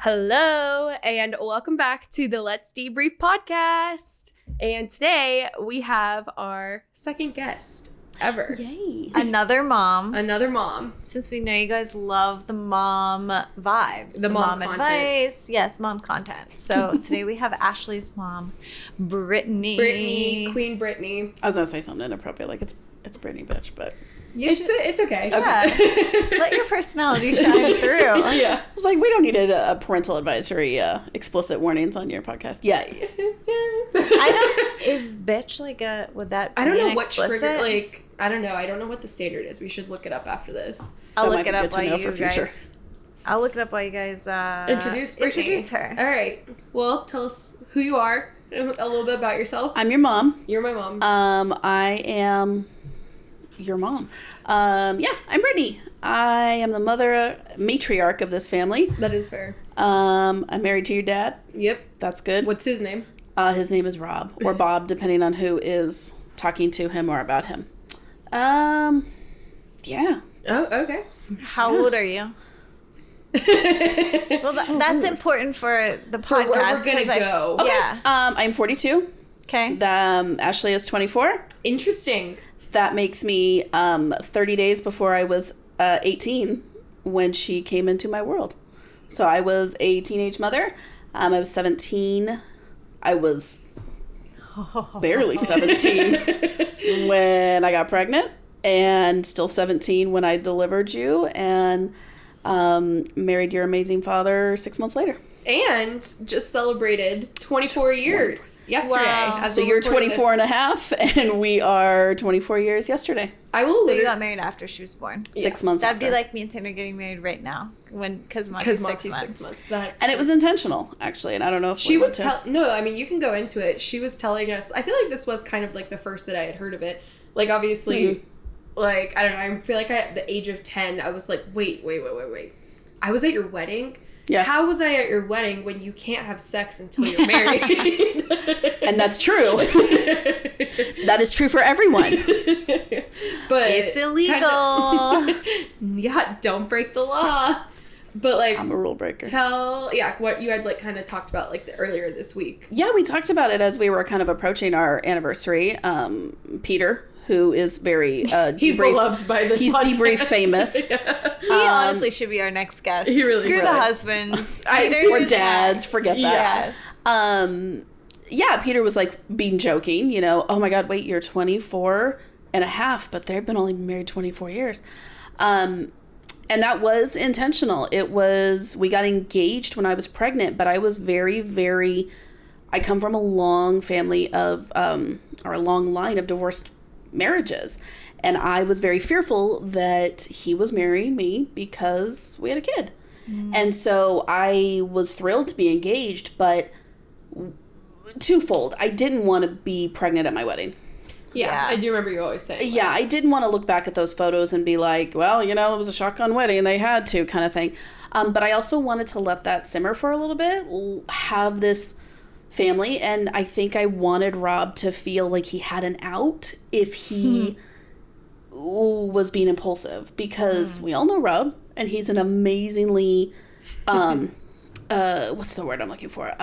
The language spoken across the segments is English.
Hello, and welcome back to the Let's Debrief podcast. And today we have our second guest ever. Yay. Another mom. Since we know you guys love the mom vibes. The mom content. Advice. Yes, mom content. So today we have Ashley's mom, Brittney. Queen Brittney. I was gonna say something inappropriate, like it's Brittney, bitch, but It's okay. Yeah. Let your personality shine through. Yeah. it's like we don't need a parental advisory, explicit warnings on your podcast. Yeah. Is bitch like would that I don't be know an what explicit? trigger, I don't know. I don't know what the standard is. We should look it up after this. I'll That look might it be up good to while know you for future. guys. I'll look it up while you guys Introduce her. All right. Well, tell us who you are, a little bit about yourself. I'm your mom. You're my mom. I am your mom. I'm Brittney. I am the matriarch of this family. That is fair. I'm married to your dad. Yep. That's good. What's his name? His name is Rob, or Bob, depending on who is talking to him or about him. Yeah. Oh, okay. How old are you? Well, that's important for the podcast. For where we're gonna go. Okay. Yeah. I'm 42. Okay. Ashley is 24. Interesting. That makes me 30 days before I was 18 when she came into my world. So I was a teenage mother. I was 17. I was barely 17 when I got pregnant, and still 17 when I delivered you, and married your amazing father 6 months later. And just celebrated 24 years yesterday. Wow. As So we're you're recording 24 and this. a half, and we are 24 years yesterday. I will So you literally... got married after she was born. 6 months That'd be after. like me and Tanner getting married right now, because Because Monty's Monty's 6 months. That's And it was intentional, actually, and I don't know if She we was want to- no, I mean, you can go into it. She was telling us, I feel like this was kind of like the first that I had heard of it. Like, obviously, like, I don't know, I feel like at the age of 10, I was like, wait. I was at your wedding? Yeah. How was I at your wedding when you can't have sex until you're married? And that's true. That is true for everyone. But It's illegal. yeah, don't break the law. But, like, I'm a rule breaker. what you had, like, kind of talked about, like, earlier this week. Yeah, we talked about it as we were kind of approaching our anniversary. Peter, who is very He's beloved by this He's podcast. debrief famous. He honestly should be our next guest. He really Screw should. the husbands. Or dads, forget that. Yes. Yeah, Peter was like being joking, oh my God, wait, you're 24 and a half, but they've been only married 24 years. And that was intentional. We got engaged when I was pregnant, but I was I come from a long family of, or a long line of divorced marriages. And I was very fearful that he was marrying me because we had a kid. And so I was thrilled to be engaged, but twofold. I didn't want to be pregnant at my wedding. Yeah, I do remember you always saying. Yeah, I didn't want to look back at those photos and be like, well, it was a shotgun wedding and they had to kind of thing. But I also wanted to let that simmer for a little bit, have this family. And I think I wanted Rob to feel like he had an out if he was being impulsive, because we all know Rob, and he's an amazingly, what's the word I'm looking for?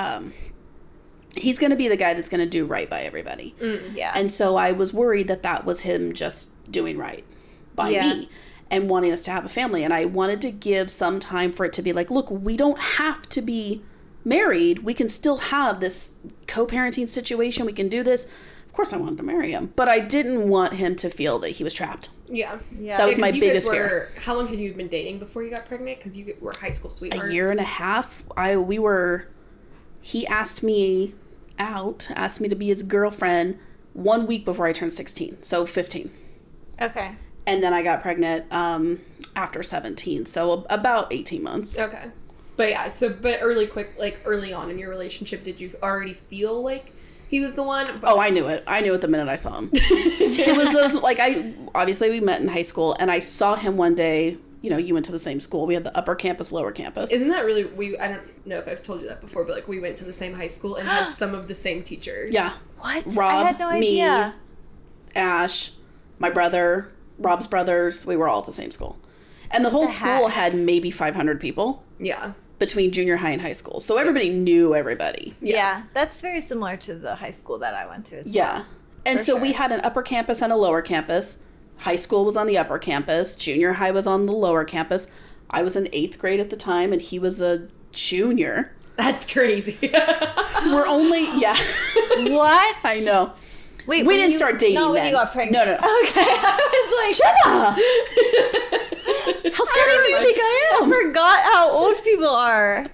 He's going to be the guy that's going to do right by everybody. Yeah. And so I was worried that was him just doing right by me and wanting us to have a family. And I wanted to give some time for it to be like, look, we don't have to be married. We can still have this co-parenting situation. We can do this. Of course I wanted to marry him, but I didn't want him to feel that he was trapped. Yeah. That was my biggest fear. How long had you been dating before you got pregnant? Because you were high school sweethearts. A year and a half. He asked me to be his girlfriend 1 week before I turned 16. So 15. Okay. And then I got pregnant after 17. So about 18 months. Okay. But yeah, but early on in your relationship, did you already feel like he was the one? Oh, I knew it. I knew it the minute I saw him. It was those, obviously we met in high school, and I saw him one day. You went to the same school. We had the upper campus, lower campus. Isn't that really, I don't know if I've told you that before, but we went to the same high school and had some of the same teachers. Yeah. What? Rob, I had no idea. me, Ash, my brother, Rob's brothers, we were all at the same school. And the whole school had maybe 500 people. Yeah. between junior high and high school. So everybody knew everybody. Yeah. That's very similar to the high school that I went to as well. Yeah. And so we had an upper campus and a lower campus. High school was on the upper campus. Junior high was on the lower campus. I was in 8th grade at the time, and he was a junior. That's crazy. We're only, yeah. What? I know. Wait, we didn't start dating when then. you got pregnant. No. Okay. I was like, Jenna! How silly do you think I am? I forgot how old people are.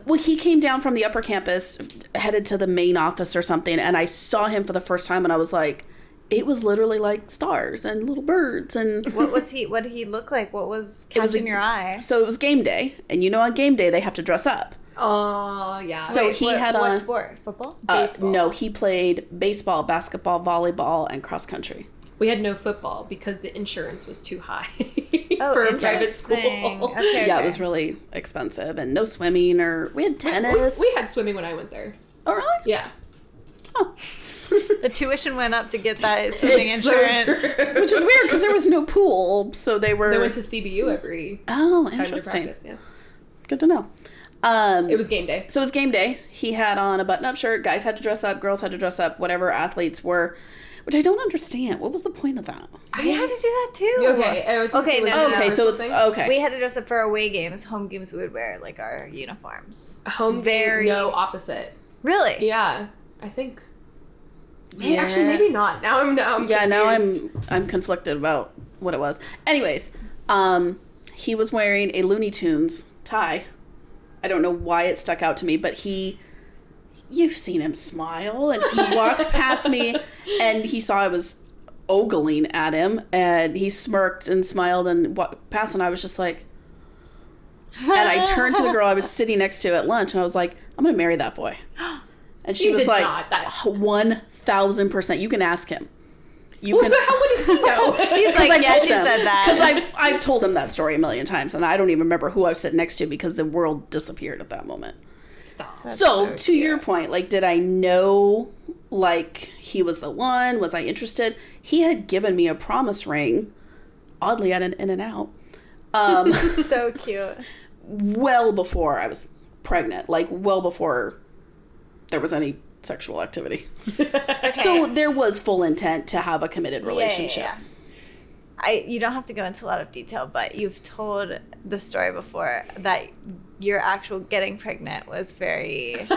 Well, he came down from the upper campus, headed to the main office or something, and I saw him for the first time, and I was like, it was literally like stars and little birds. And What did he look like? What was catching your eye? So it was game day, and on game day they have to dress up. Oh, yeah. So what sport? Football? Baseball. No, he played baseball, basketball, volleyball, and cross country. We had no football because the insurance was too high Oh, for a private school. Okay, Yeah, it was really expensive, and no swimming, or we had tennis. We had swimming when I went there. Oh, really? Yeah. Oh. The tuition went up to get that swimming insurance. So true. Which is weird because there was no pool, so they went to CBU every Oh, time to interesting. practice. Yeah. Good to know. It was game day. So it was game day. He had on a button-up shirt. Guys had to dress up. Girls had to dress up. Whatever athletes were, which I don't understand. What was the point of that? We had to do that too. Okay. I was gonna say, was it no. Okay, so it's something? okay. We had to dress up for away games. Home games, we would wear like our uniforms. Home Very- game, no, opposite. Really? Yeah, I think. Yeah. Actually, maybe not. Now I'm Yeah, now confused. I'm conflicted about what it was. Anyways, he was wearing a Looney Tunes tie. I don't know why it stuck out to me, but you've seen him smile, and he walked past me, and he saw I was ogling at him, and he smirked and smiled and walked past, and I was just like, and I turned to the girl I was sitting next to at lunch, and I was like, I'm gonna marry that boy. And she You was did like, not. That- 1,000%. You can ask him. Well, how would he know? He's like, I've yeah, told she him. said that. Because I've told him that story a million times, and I don't even remember who I was sitting next to because the world disappeared at that moment. Stop. So, to cute. your point, like, did I know, like, he was the one? Was I interested? He had given me a promise ring, oddly at an In-N-Out, So cute. well before I was pregnant, like, well before there was any sexual activity. Okay. So there was full intent to have a committed relationship. Yeah. You don't have to go into a lot of detail, but you've told the story before that your actual getting pregnant was very.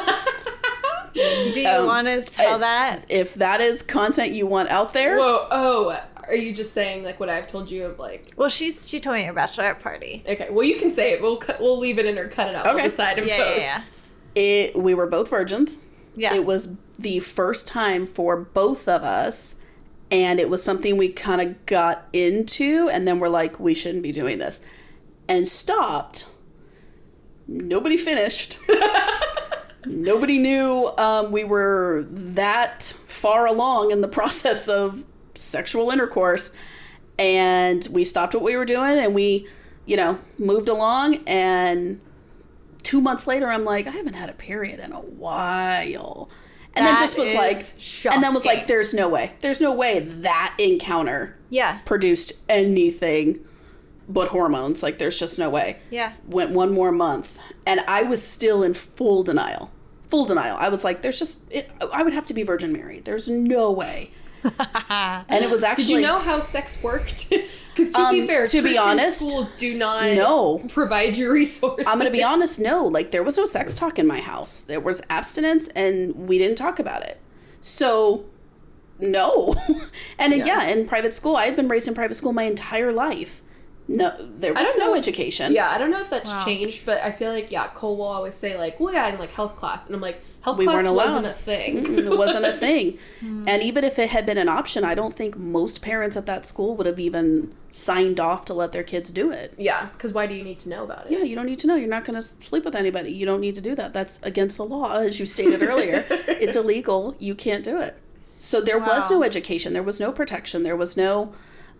Do you want to tell that? If that is content you want out there, Whoa. Oh, are you just saying like what I've told you of like? Well, she told me at your bachelorette party. Okay. Well, you can say it. We'll leave it in or cut it out. Okay. We'll decide in post. we were both virgins. Yeah. It was the first time for both of us, and it was something we kind of got into, and then we're like, we shouldn't be doing this, and stopped. Nobody finished. Nobody knew we were that far along in the process of sexual intercourse, and we stopped what we were doing, and we, moved along, and 2 months later, I'm like, I haven't had a period in a while. And then just was like, shocking. there's no way. There's no way that encounter Yeah. produced anything but hormones. Like, there's just no way. Yeah. Went one more month, and I was still in full denial. Full denial. I was like, I would have to be Virgin Mary. There's no way. And it was actually... Did you know how sex worked? Because to be fair, to be Christian honest, schools do not provide you resources. I'm going to be honest, no. Like, there was no sex talk in my house. There was abstinence, and we didn't talk about it. So, no. And in private school, I had been raised in private school my entire life. No, there was no education. Yeah, I don't know if that's changed, but I feel like, Cole will always say, like, well, yeah, in, like, health class. And I'm like, health class wasn't a thing. It wasn't a thing. And even if it had been an option, I don't think most parents at that school would have even signed off to let their kids do it. Yeah, because why do you need to know about it? Yeah, you don't need to know. You're not going to sleep with anybody. You don't need to do that. That's against the law, as you stated earlier. It's illegal. You can't do it. So there was no education. There was no protection. There was no...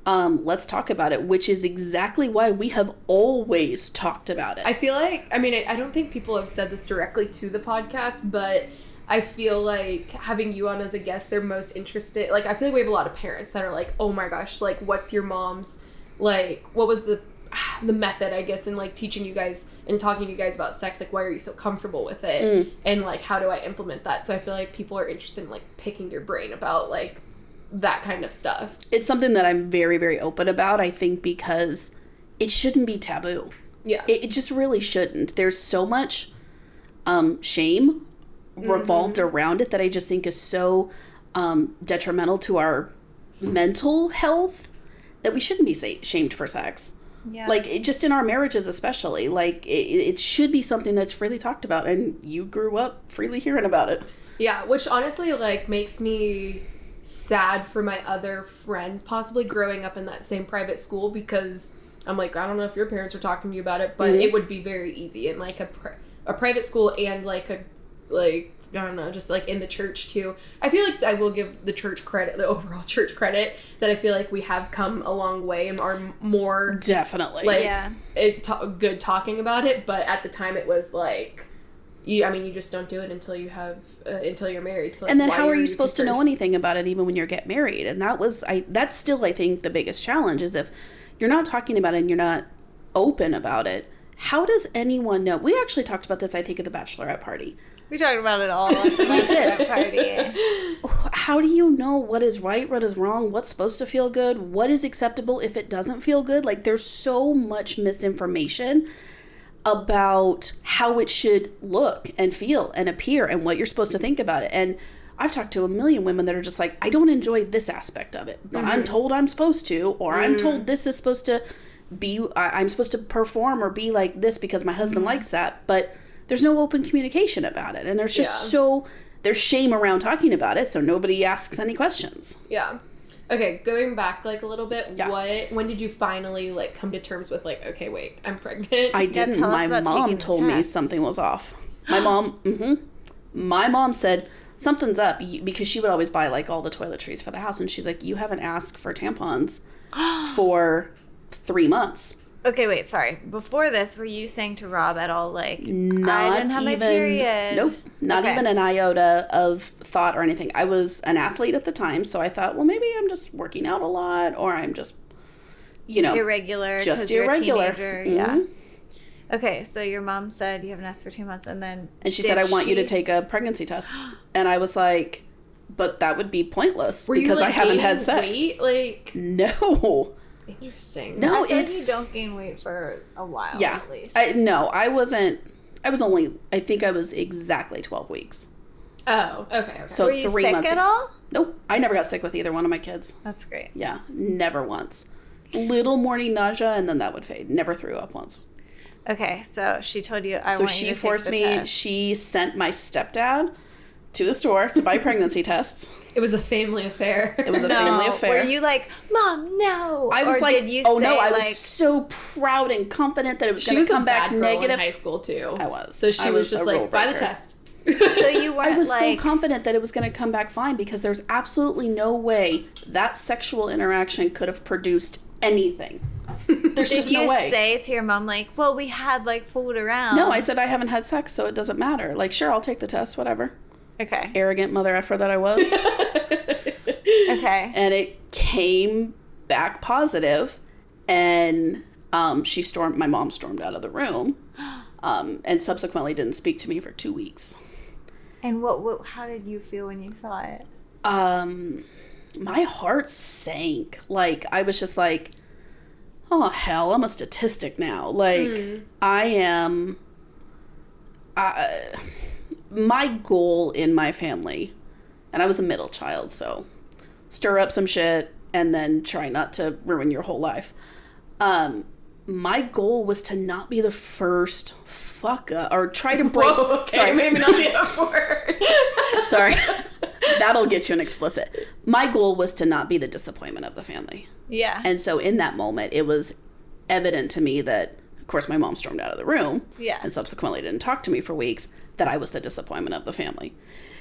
let's talk about it, which is exactly why we have always talked about it. I feel like, I don't think people have said this directly to the podcast, but I feel like having you on as a guest, they're most interested. Like, I feel like we have a lot of parents that are like, oh my gosh, like, what's your mom's, like, what was the the method, I guess, in like teaching you guys and talking to you guys about sex. Like, why are you so comfortable with it? And like, how do I implement that? So I feel like people are interested in like picking your brain about like that kind of stuff. It's something that I'm very, very open about, I think, because it shouldn't be taboo. Yeah. It just really shouldn't. There's so much shame revolved around it that I just think is so detrimental to our mental health that we shouldn't be shamed for sex. Yeah. Like, just in our marriages especially. Like, it should be something that's freely talked about, and you grew up freely hearing about it. Yeah, which honestly, like, makes me sad for my other friends possibly growing up in that same private school, because I'm like, I don't know if your parents were talking to you about it, but it would be very easy in, like, a private school and, like, I don't know, just, like, in the church, too. I feel like I will give the church credit, the overall church credit, that I feel like we have come a long way and are more... Definitely. Like, good talking about it, but at the time it was, like... you just don't do it until you have until you're married. So, like, and then how are you supposed to know anything about it even when you get married? And that's still, I think, the biggest challenge is if you're not talking about it and you're not open about it, how does anyone know? We actually talked about this, I think, at the bachelorette party. We talked about it all at the bachelorette party. How do you know what is right, what is wrong, what's supposed to feel good, what is acceptable if it doesn't feel good? Like, there's so much misinformation about how it should look and feel and appear and what you're supposed to think about it. And I've talked to a million women that are just like, I don't enjoy this aspect of it, but I'm told I'm supposed to, or I'm told this is supposed to be, I'm supposed to perform or be like this because my husband likes that, but there's no open communication about it. And there's just there's shame around talking about it, so nobody asks any questions. Yeah. Okay, going back, like, a little bit, when did you finally, like, come to terms with, like, okay, wait, I'm pregnant? I didn't. My mom told me something was off. My mom said, something's up, because she would always buy, like, all the toiletries for the house, and she's like, you haven't asked for tampons for 3 months. Okay, wait, sorry. Before this, were you saying to Rob at all, like, I didn't have my period? Nope. Not even an iota of thought or anything. I was an athlete at the time, so I thought, well, maybe I'm just working out a lot, or I'm just, irregular. Just irregular. You're a teenager. Yeah. Okay, so your mom said you haven't asked for 2 months, and then... And she said, I want you to take a pregnancy test. And I was like, but that would be pointless, because I haven't had sex. Weight? Like... No. Interesting. No, I think you don't gain weight for a while, at least. I wasn't. I was only, I think I was exactly 12 weeks. Oh, okay. So were you 3 sick months. At all? Nope. I never got sick with either one of my kids. That's great. Yeah, never once. Little morning nausea, and then that would fade. Never threw up once. Okay, so she told you, So she forced me, she sent my stepdad to the store to buy pregnancy tests. It was a family affair. It was a family affair. Were you like, Mom, no? I was or like, did you oh say, no, I like, was so proud and confident that it was going to come back girl negative. In high school too. I was. So she was just like, buy the test. So you weren't I was like... so confident that it was going to come back fine, because there's absolutely no way that sexual interaction could have produced anything. There's just no way. Did you say to your mom, like, well, we had, like, food around? No, I said I haven't had sex, so it doesn't matter. Like, sure, I'll take the test, whatever. Okay. Arrogant mother effer that I was. Okay. And it came back positive, and my mom stormed out of the room, and subsequently didn't speak to me for 2 weeks. And how did you feel when you saw it? My heart sank. Like, I was just like, oh, hell, I'm a statistic now. Like, I am... my goal in my family, and I was a middle child, so stir up some shit and then try not to ruin your whole life. My goal was to not be the first fuck up, or try to break... Whoa, okay, sorry, maybe not the F word. Sorry. That'll get you an explicit. My goal was to not be the disappointment of the family. Yeah. And so in that moment, it was evident to me that, of course, my mom stormed out of the room. Yeah. And subsequently didn't talk to me for weeks, that I was the disappointment of the family.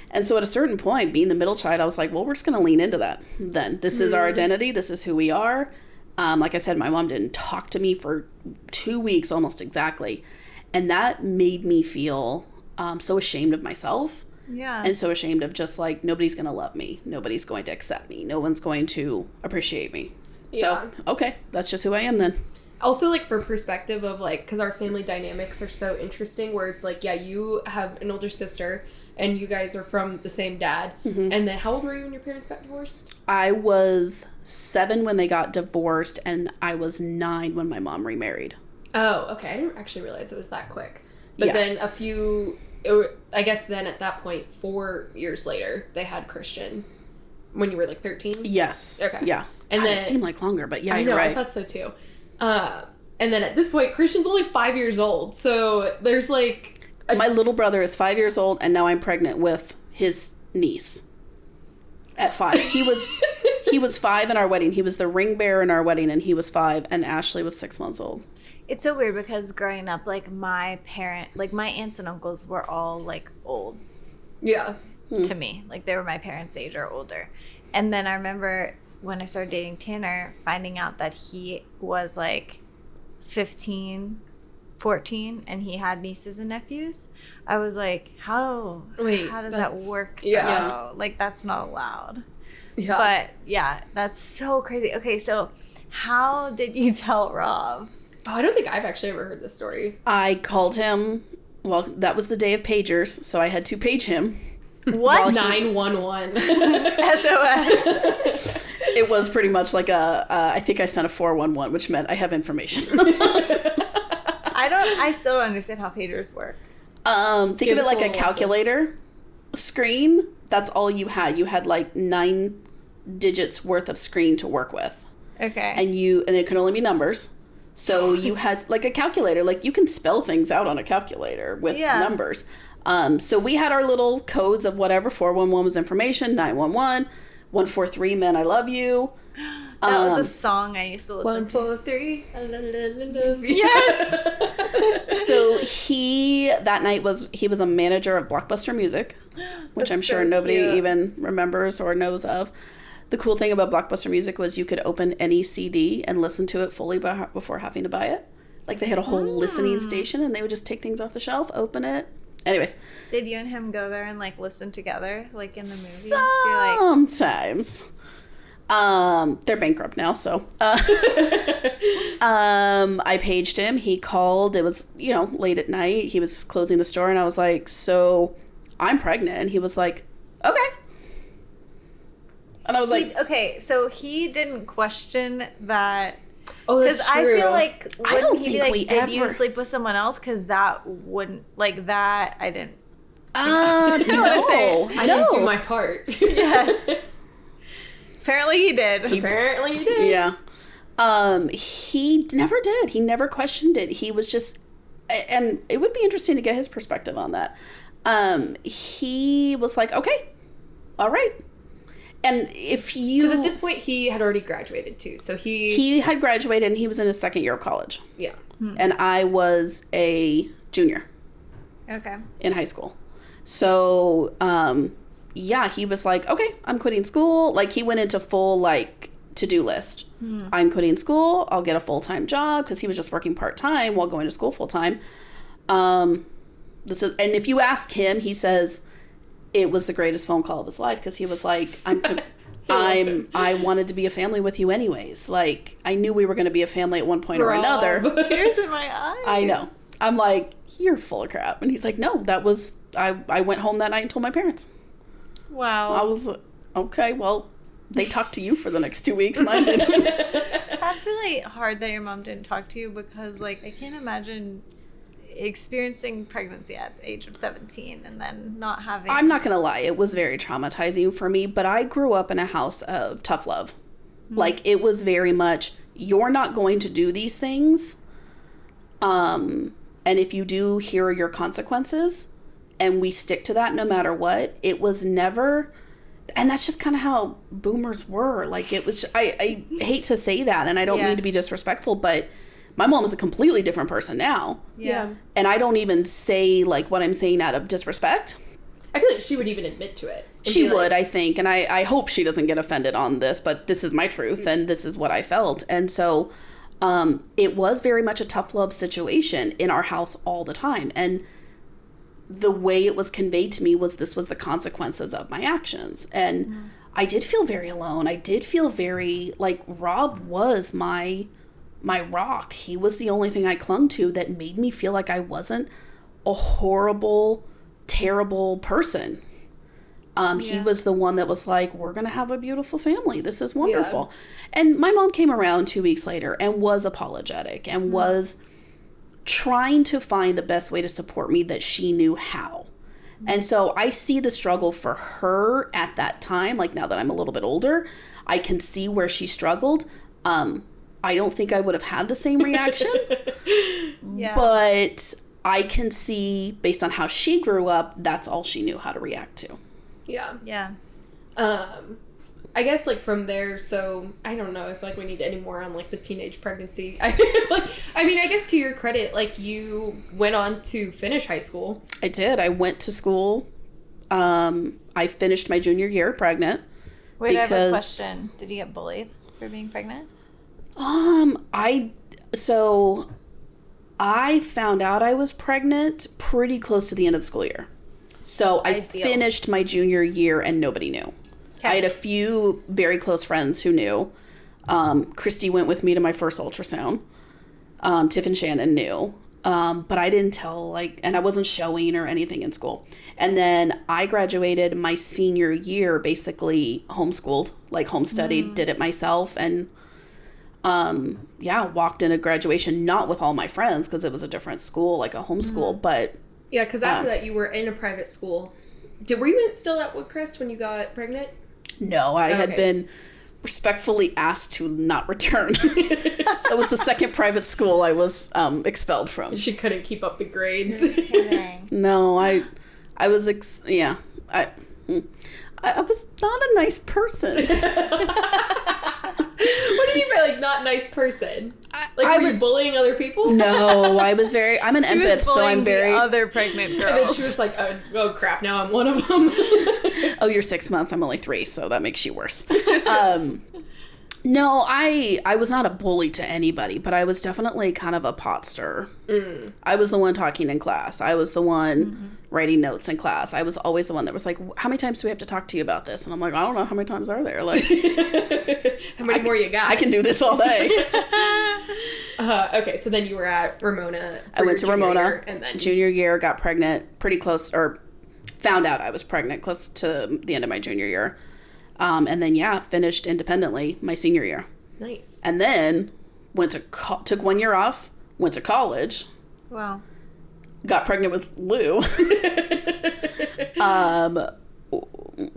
And so at a certain point, being the middle child, I was like, well, we're just going to lean into that then. This is our identity. This is who we are. Like I said, my mom didn't talk to me for 2 weeks, almost exactly. And that made me feel so ashamed of myself. Yeah. And so ashamed of just like, nobody's going to love me. Nobody's going to accept me. No one's going to appreciate me. Yeah. So, okay, that's just who I am then. Also, like, for perspective of, like, because our family dynamics are so interesting, where it's like, yeah, you have an older sister, and you guys are from the same dad. Mm-hmm. And then how old were you when your parents got divorced? I was 7 when they got divorced, and I was 9 when my mom remarried. Oh, okay. I didn't actually realize it was that quick. But then I guess then at that point, 4 years later, they had Christian. When you were, like, 13? Yes. Okay. Yeah. And then, it seemed like longer, but yeah, I know, you're right. I thought so too. And then at this point, Christian's only 5 years old. So there's like... My little brother is 5 years old, and now I'm pregnant with his niece at 5. He was 5 in our wedding. He was the ring bearer in our wedding, and he was 5, and Ashley was 6 months old. It's so weird because growing up, like, my aunts and uncles were all, like, old. Yeah. To me. Like, they were my parents' age or older. And then I remember when I started dating Tanner, finding out that he was, like, 15, 14, and he had nieces and nephews. I was like, how does that work? Yeah. Like, that's not allowed. Yeah. But yeah, that's so crazy. Okay, so how did you tell Rob? Oh, I don't think I've actually ever heard this story. I called him. Well, that was the day of pagers, so I had to page him. What? 911. SOS. It was pretty much like I think I sent a 411, which meant I have information. I still don't understand how pagers work. Think of it like a calculator screen. That's all you had. You had like 9 digits worth of screen to work with. Okay. And it could only be numbers. So you had like a calculator. Like, you can spell things out on a calculator with numbers. So we had our little codes of whatever. 411 was information. 911. 143 meant I love you. That was a song I used to listen to. 143. I love you. Yes. So that night he was a manager of Blockbuster Music, which That's I'm sure so nobody cute. even remembers or knows of. The cool thing about Blockbuster Music was you could open any CD and listen to it fully before having to buy it. Like, they had a whole listening station, and they would just take things off the shelf, open it. Anyways. Did you and him go there and, like, listen together, like, in the movies? Sometimes. They're bankrupt now, so. I paged him. He called. It was, late at night. He was closing the store, and I was like, so I'm pregnant. And he was like, okay. And I was like, okay, so he didn't question that. Oh, that's true. Because I feel like, don't wouldn't he be think like, we did you ever- sleep with someone else? Because that wouldn't, like, that, I didn't. no. I didn't do my part. Yes. Apparently he did. Apparently he did. Yeah. He never did. He never questioned it. He was just, and it would be interesting to get his perspective on that. He was like, okay, all right. And if you... Because at this point, he had already graduated, too. So he had graduated, and he was in his second year of college. Yeah. And I was a junior. Okay. In high school. So, he was like, okay, I'm quitting school. Like, he went into full, like, to-do list. I'm quitting school. I'll get a full-time job, because he was just working part-time while going to school full-time. And if you ask him, he says it was the greatest phone call of his life, because he was like, I wanted to be a family with you anyways. Like, I knew we were going to be a family at one point or another. Tears in my eyes. I know. I'm like, you're full of crap. And he's like, no, that was, I went home that night and told my parents. Wow. I was like, okay, well, they talked to you for the next 2 weeks. Mine didn't. That's really hard that your mom didn't talk to you, because, like, I can't imagine experiencing pregnancy at the age of 17 and then not having... I'm not going to lie. It was very traumatizing for me, but I grew up in a house of tough love. Like, it was very much, you're not going to do these things. And if you do, here are your consequences. And we stick to that no matter what. It was never... And that's just kind of how boomers were. Like, it was... I hate to say that, and I don't mean to be disrespectful, but... My mom is a completely different person now. Yeah. And I don't even say, like, what I'm saying out of disrespect. I feel like she would even admit to it. She would, I think. And I hope she doesn't get offended on this, but this is my truth, and this is what I felt. And so it was very much a tough love situation in our house all the time. And the way it was conveyed to me was this was the consequences of my actions. And I did feel very alone. I did feel very, like, Rob was my my rock. He was the only thing I clung to that made me feel like I wasn't a horrible, terrible person. He was the one that was like, we're going to have a beautiful family. This is wonderful. Yeah. And my mom came around 2 weeks later and was apologetic and was trying to find the best way to support me that she knew how. And so I see the struggle for her at that time. Like, now that I'm a little bit older, I can see where she struggled. I don't think I would have had the same reaction. But I can see, based on how she grew up, that's all she knew how to react to. Yeah. I guess, like, from there, so, I don't know if, like, we need any more on, like, the teenage pregnancy. I mean, I guess to your credit, like, you went on to finish high school. I did. I went to school. I finished my junior year pregnant. Wait, I have a question. Did you get bullied for being pregnant? So, I found out I was pregnant pretty close to the end of the school year. So I finished my junior year and nobody knew. Okay. I had a few very close friends who knew. Christy went with me to my first ultrasound. Tiff and Shannon knew. But I didn't tell, like, and I wasn't showing or anything in school. And then I graduated my senior year, basically homeschooled, like home studied, did it myself. And, walked in a graduation, not with all my friends because it was a different school, like a homeschool, but... Yeah, because after that, you were in a private school. Were you still at Woodcrest when you got pregnant? No, I had been respectfully asked to not return. That was the second private school I was expelled from. She couldn't keep up the grades. No, I was, I was not a nice person. What do you mean by, like, not nice person? Were you bullying other people? No, I'm an empath, so I'm very... other pregnant girls. And then she was like, oh crap, now I'm one of them. Oh, you're 6 months, I'm only 3, so that makes you worse. No, I was not a bully to anybody, but I was definitely kind of a pot stirrer. I was the one talking in class. I was the one writing notes in class. I was always the one that was like, how many times do we have to talk to you about this? And I'm like, I don't know, how many times are there? Like, how many more you got? I can do this all day. Okay, so then you were at Ramona. I went to Ramona, and then junior year, got pregnant pretty close, or found out I was pregnant close to the end of my junior year. And then, finished independently my senior year. Nice. And then took 1 year off, went to college. Wow. Got pregnant with Lou.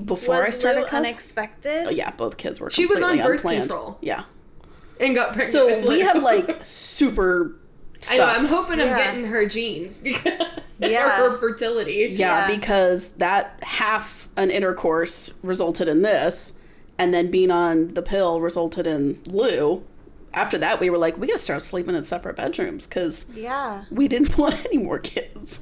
Before I started college. Unexpected? Oh, yeah, both kids were She completely was on birth unplanned. control. Yeah. And got pregnant So with Lou. we have, like, super stuff. I know, I'm hoping I'm getting her genes because or her fertility. Yeah, because that half an intercourse resulted in this, and then being on the pill resulted in Lou. After that, we were like, we gotta start sleeping in separate bedrooms because we didn't want any more kids.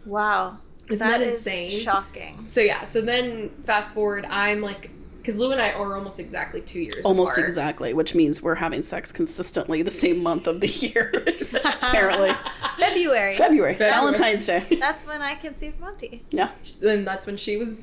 Wow. Isn't that insane? Shocking. So then fast forward, I'm like, because Lou and I are almost exactly 2 years Almost apart. Exactly, which means we're having sex consistently the same month of the year, apparently. February. Valentine's Day. That's when I conceived Monty. Yeah. And that's when she was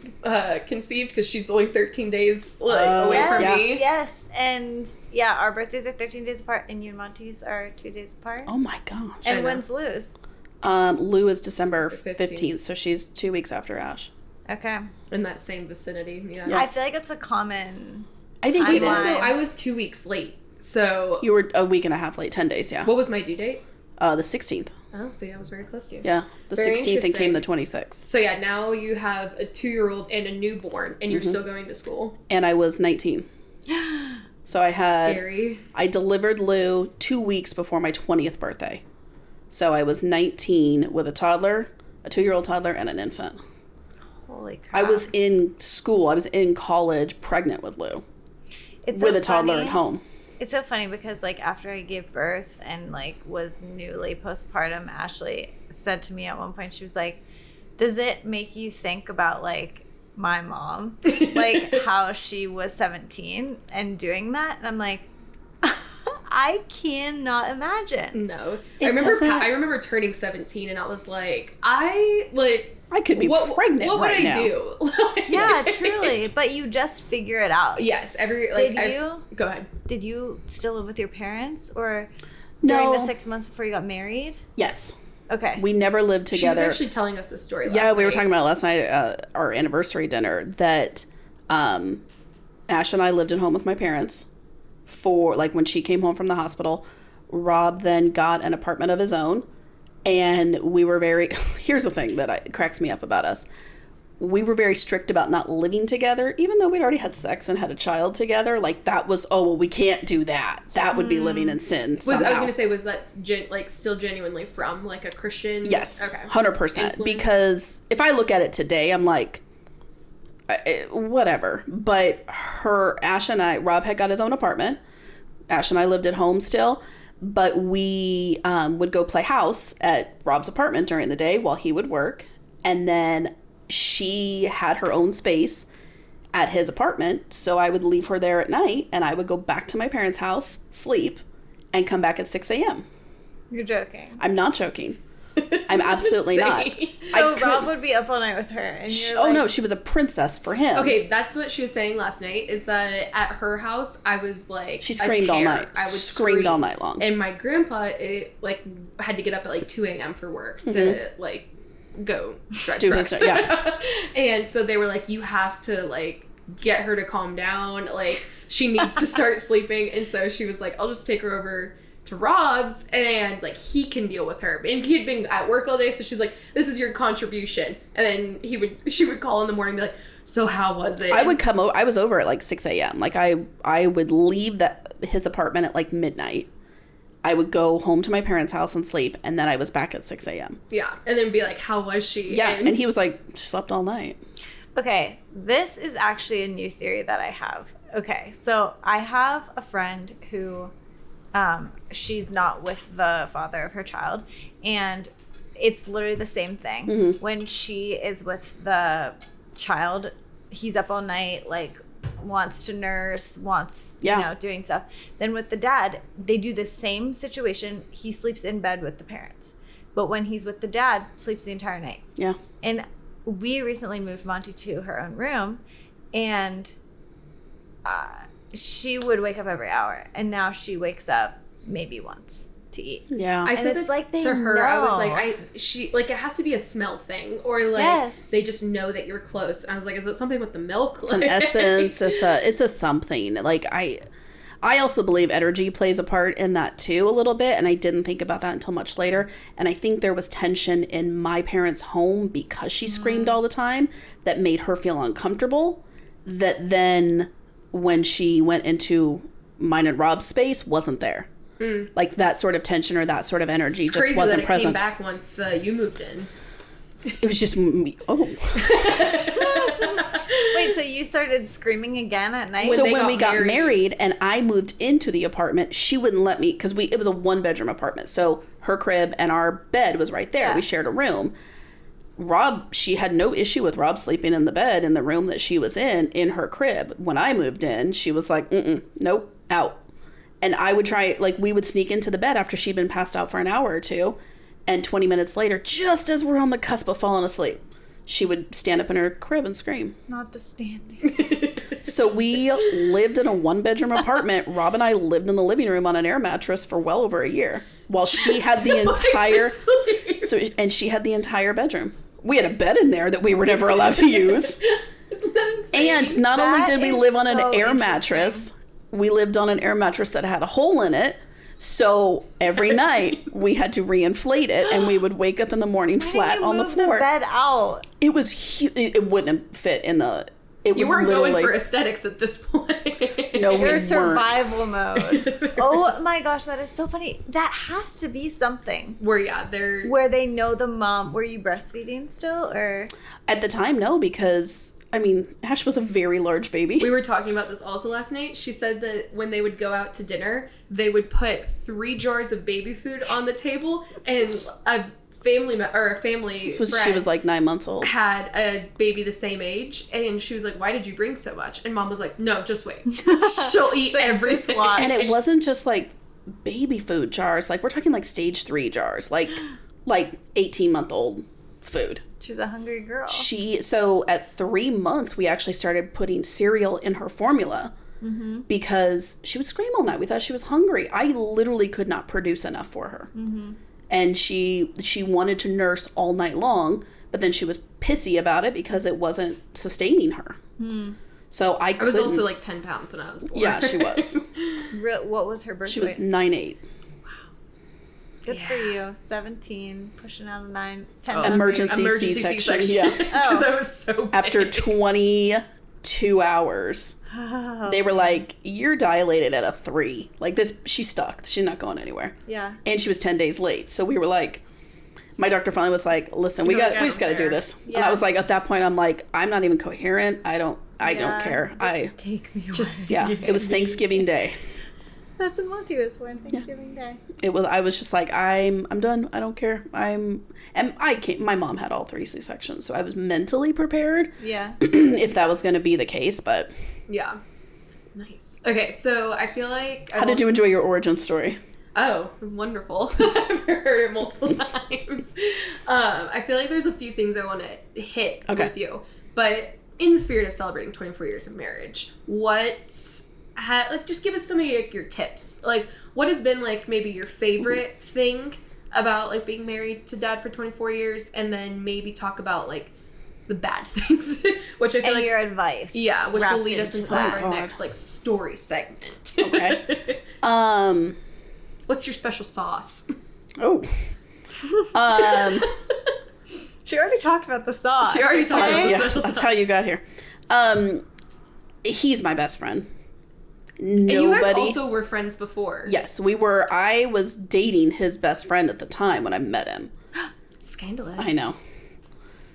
conceived, because she's only 13 days away from me. Yes, and our birthdays are 13 days apart, and you and Monty's are 2 days apart. Oh my gosh. And when's Lou's? Lou is December 15th, so she's 2 weeks after Ash. Okay. In that same vicinity, yeah. I feel like it's a common I think we also, I was 2 weeks late, so... You were a week and a half late, 10 days, yeah. What was my due date? The 16th. Oh, so I was very close to you. Yeah, the Very 16th and came the 26th. So now you have a 2-year-old and a newborn, and you're still going to school. And I was 19. So I had... Scary. I delivered Lou 2 weeks before my 20th birthday. So I was 19 with a toddler, a 2-year-old toddler, and an infant. Holy crap. I was in school. I was in college pregnant with Lou. It's with so a toddler funny. at home. It's so funny because, like, after I gave birth and, like, was newly postpartum, Ashley said to me at one point, she was like, does it make you think about, like, my mom? Like, how she was 17 and doing that? And I'm like, I cannot imagine. No. It I remember turning 17 and I was like, I could be pregnant what would right now. I do? Yeah, truly. But you just figure it out. Yes. Go ahead. Did you still live with your parents or No. during the 6 months before you got married? Yes. Okay. We never lived together. She was actually telling us this story last night. Yeah, we were talking about it last night at our anniversary dinner that Ash and I lived at home with my parents for, like, when she came home from the hospital. Rob then got an apartment of his own, and we were very... Here's the thing that cracks me up about us. We were very strict about not living together, even though we'd already had sex and had a child together. Like, that was, oh, well, we can't do that. That would be living in sin somehow. I was going to say, was that still genuinely from, like, a Christian? Yes. Okay. 100%. Influence? Because if I look at it today, I'm like, whatever. But Ash and I, Rob had got his own apartment. Ash and I lived at home still. But we would go play house at Rob's apartment during the day while he would work. And then she had her own space at his apartment, so I would leave her there at night, and I would go back to my parents' house, sleep, and come back at 6 a.m. You're joking. I'm not joking. I'm absolutely not. So Rob would be up all night with her, and you're oh no, she was a princess for him. Okay, that's what she was saying last night, is that at her house, I was like, she screamed all night. I would scream all night long. And my grandpa, had to get up at like 2 a.m. for work to like go drive trucks. Yeah. And so they were like, you have to like get her to calm down. Like, she needs to start sleeping. And so she was like, I'll just take her over to Rob's and like he can deal with her. And he had been at work all day, so she's like, this is your contribution. And then she would call in the morning and be like, so how was it? I would come over. I was over at like 6 a.m. Like I would leave his apartment at like midnight. I would go home to my parents' house and sleep, and then I was back at 6 a.m. Yeah, and then be like, how was she? Yeah, and he was like, she slept all night. Okay, this is actually a new theory that I have. Okay, so I have a friend who, she's not with the father of her child, and it's literally the same thing. Mm-hmm. When she is with the child, he's up all night, like, wants to nurse, doing stuff. Then with the dad, they do the same situation. He sleeps in bed with the parents. But when he's with the dad, sleeps the entire night. Yeah. And we recently moved Monty to her own room, and she would wake up every hour. And now she wakes up maybe once to eat. Yeah. I said it's that like to her. know. I was like, it has to be a smell thing, or like they just know that you're close. I was like, is it something with the milk? It's an essence. It's a something. Like I also believe energy plays a part in that too a little bit, and I didn't think about that until much later. And I think there was tension in my parents' home because she screamed all the time that made her feel uncomfortable. That then when she went into mine and Rob's space, wasn't there. Like that sort of tension or that sort of energy it's just crazy wasn't that it present. Came back once you moved in. It was just me. Oh. Wait, so you started screaming again at night? So when we got married and I moved into the apartment, she wouldn't let me, because it was a 1-bedroom apartment. So her crib and our bed was right there. Yeah. We shared a room. She had no issue with Rob sleeping in the bed in the room that she was in her crib. When I moved in, she was like, nope, out. And I would try, like, we would sneak into the bed after she'd been passed out for an hour or two. And 20 minutes later, just as we're on the cusp of falling asleep, she would stand up in her crib and scream. Not the standing. So we lived in a 1-bedroom apartment. Rob and I lived in the living room on an air mattress for well over a year. While she had the entire... and she had the entire bedroom. We had a bed in there that we were never allowed to use. Isn't that insane? And not only did we live on an air mattress... We lived on an air mattress that had a hole in it. So every night we had to reinflate it, and we would wake up in the morning flat on the floor. The bed out. It was huge. It wouldn't fit in the... You weren't going for aesthetics at this point. No, we weren't. Survival mode. Oh my gosh, that is so funny. That has to be something. Where they know the mom. Were you breastfeeding still, or? At the time, no, because... I mean, Ash was a very large baby. We were talking about this also last night. She said that when they would go out to dinner, they would put 3 jars of baby food on the table, and a family friend she was like 9 months old, had a baby the same age, and she was like, why did you bring so much? And Mom was like, no, just wait. She'll eat everything. And it wasn't just like baby food jars. Like, we're talking like stage 3 jars, like 18-month-old food. She's a hungry girl. So at 3 months, we actually started putting cereal in her formula because she would scream all night. We thought she was hungry. I literally could not produce enough for her. And she wanted to nurse all night long, but then she was pissy about it because it wasn't sustaining her. So I was also like 10 pounds when I was born. Yeah, she was. What was her birth She weight? was 9'8". Good for you. 17, pushing out a 9, 10. Emergency C-section. Yeah. Because I was so big. After 22 hours, they were like, you're dilated at a 3. Like, this, she's stuck. She's not going anywhere. Yeah. And she was 10 days late. So we were like, my doctor finally was like, listen, we just got to do this. Yeah. And I was like, at that point, I'm like, I'm not even coherent. I don't care. Just take me away. It was Thanksgiving Day. That's what Monty was for on Thanksgiving Day. I was just like, I'm done. I don't care. My mom had all 3 C-sections, so I was mentally prepared. Yeah. If that was going to be the case, but. Yeah. Nice. Okay, so I feel like. How did you enjoy your origin story? Oh, wonderful. I've heard it multiple times. I feel like there's a few things I want to hit with you. But in the spirit of celebrating 24 years of marriage, just give us some of your tips. Like, what has been, like, maybe your favorite thing about, like, being married to Dad for 24 years, and then maybe talk about, like, the bad things, which I feel like... your advice. Yeah, which will lead us into our next, like, story segment. Okay. What's your special sauce? Oh. She already talked about the sauce. She already talked about the special sauce. That's how you got here. He's my best friend. And you guys also were friends before. Yes, we were. I was dating his best friend at the time when I met him. Scandalous. I know.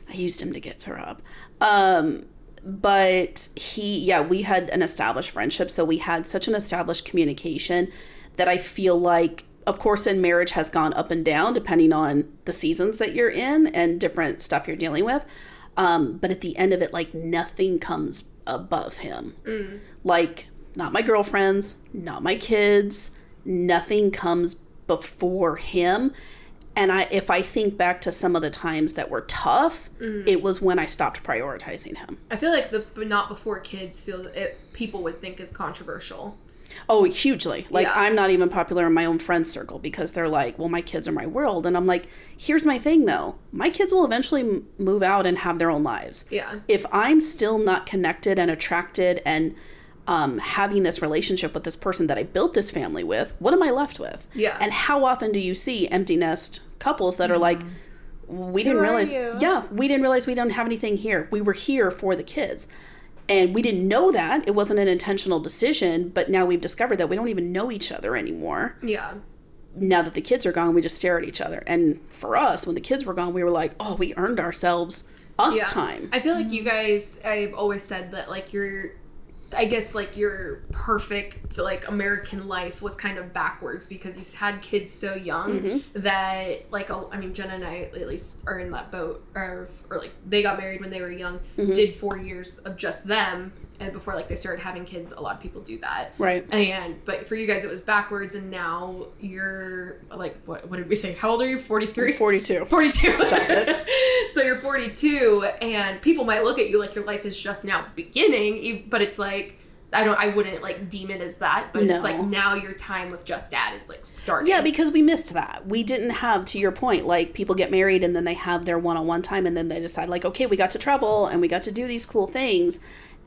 I used him to get to Rob. But we had an established friendship, so we had such an established communication that I feel like, of course, in marriage has gone up and down depending on the seasons that you're in and different stuff you're dealing with. But at the end of it, like, nothing comes above him. Like, not my girlfriends, not my kids, nothing comes before him. And if I think back to some of the times that were tough, it was when I stopped prioritizing him. I feel like the not before kids people would think is controversial. Oh, hugely. Like, I'm not even popular in my own friend circle because they're like, well, my kids are my world. And I'm like, here's my thing, though. My kids will eventually move out and have their own lives. Yeah. If I'm still not connected and attracted and having this relationship with this person that I built this family with, what am I left with? Yeah. And how often do you see empty nest couples that are like, we didn't realize we don't have anything here. We were here for the kids. And we didn't know that. It wasn't an intentional decision, but now we've discovered that we don't even know each other anymore. Yeah. Now that the kids are gone, we just stare at each other. And for us, when the kids were gone, we were like, oh, we earned ourselves time. I feel like you guys, I've always said that, like, your perfect, like, American life was kind of backwards because you had kids so young that, like, Jenna and I at least are in that boat, or like, they got married when they were young, did 4 years of just them, and before, like, they started having kids. A lot of people do that. Right. But for you guys, it was backwards, and now you're, like, what did we say? How old are you? 43? 42. 42. So you're 42, and people might look at you like your life is just now beginning, but it's like, I wouldn't, like, deem it as that, but it's like, now your time with just Dad is, like, starting. Yeah, because we missed that. We didn't have, to your point, like, people get married and then they have their one-on-one time, and then they decide, like, okay, we got to travel and we got to do these cool things,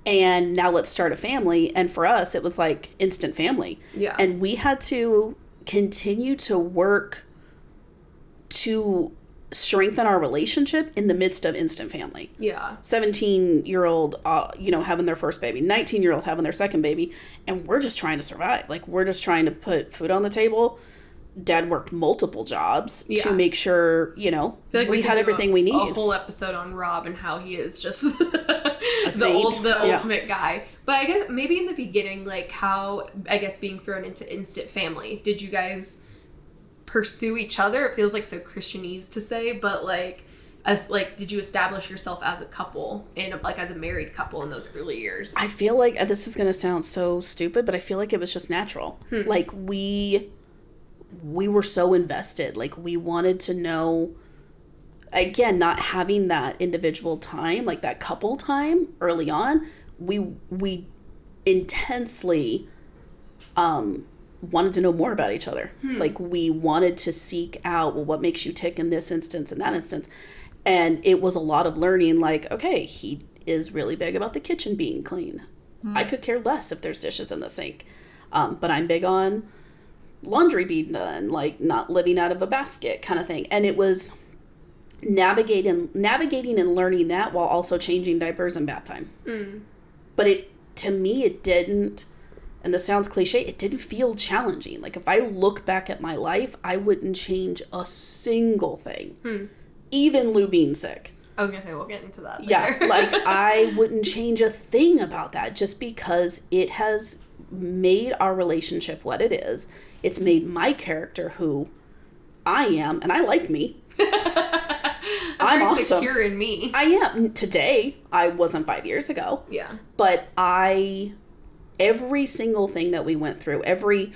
and now let's start a family. And for us, it was like instant family. Yeah. And we had to continue to work to strengthen our relationship in the midst of instant family. Yeah. 17-year-old, having their first baby, 19-year-old having their second baby, and we're just trying to survive. Like, we're just trying to put food on the table. Dad worked multiple jobs to make sure, we had everything we need. A whole episode on Rob and how he is just the ultimate guy. But I guess maybe in the beginning, like, how, I guess, being thrown into instant family, did you guys pursue each other? It feels like so Christianese to say, but, like, did you establish yourself as a couple and, like, as a married couple in those early years? I feel like this is going to sound so stupid, but I feel like it was just natural. Like, we we were so invested. Like, we wanted to know, again, not having that individual time, like that couple time early on, we intensely wanted to know more about each other. Like, we wanted to seek out, well, what makes you tick in this instance and that instance. And it was a lot of learning, like, okay, he is really big about the kitchen being clean. I could care less if there's dishes in the sink. But I'm big on laundry being done, like not living out of a basket kind of thing. And it was navigating and learning that while also changing diapers and bath time. But to me, it didn't, and this sounds cliche, it didn't feel challenging. Like, if I look back at my life, I wouldn't change a single thing. Even Lou being sick. I was going to say, we'll get into that later. Yeah, like, I wouldn't change a thing about that, just because it has made our relationship what it is. It's made my character who I am, and I like me. I'm very awesome. Secure in me. I am. Today, I wasn't 5 years ago. Yeah. But every single thing that we went through, every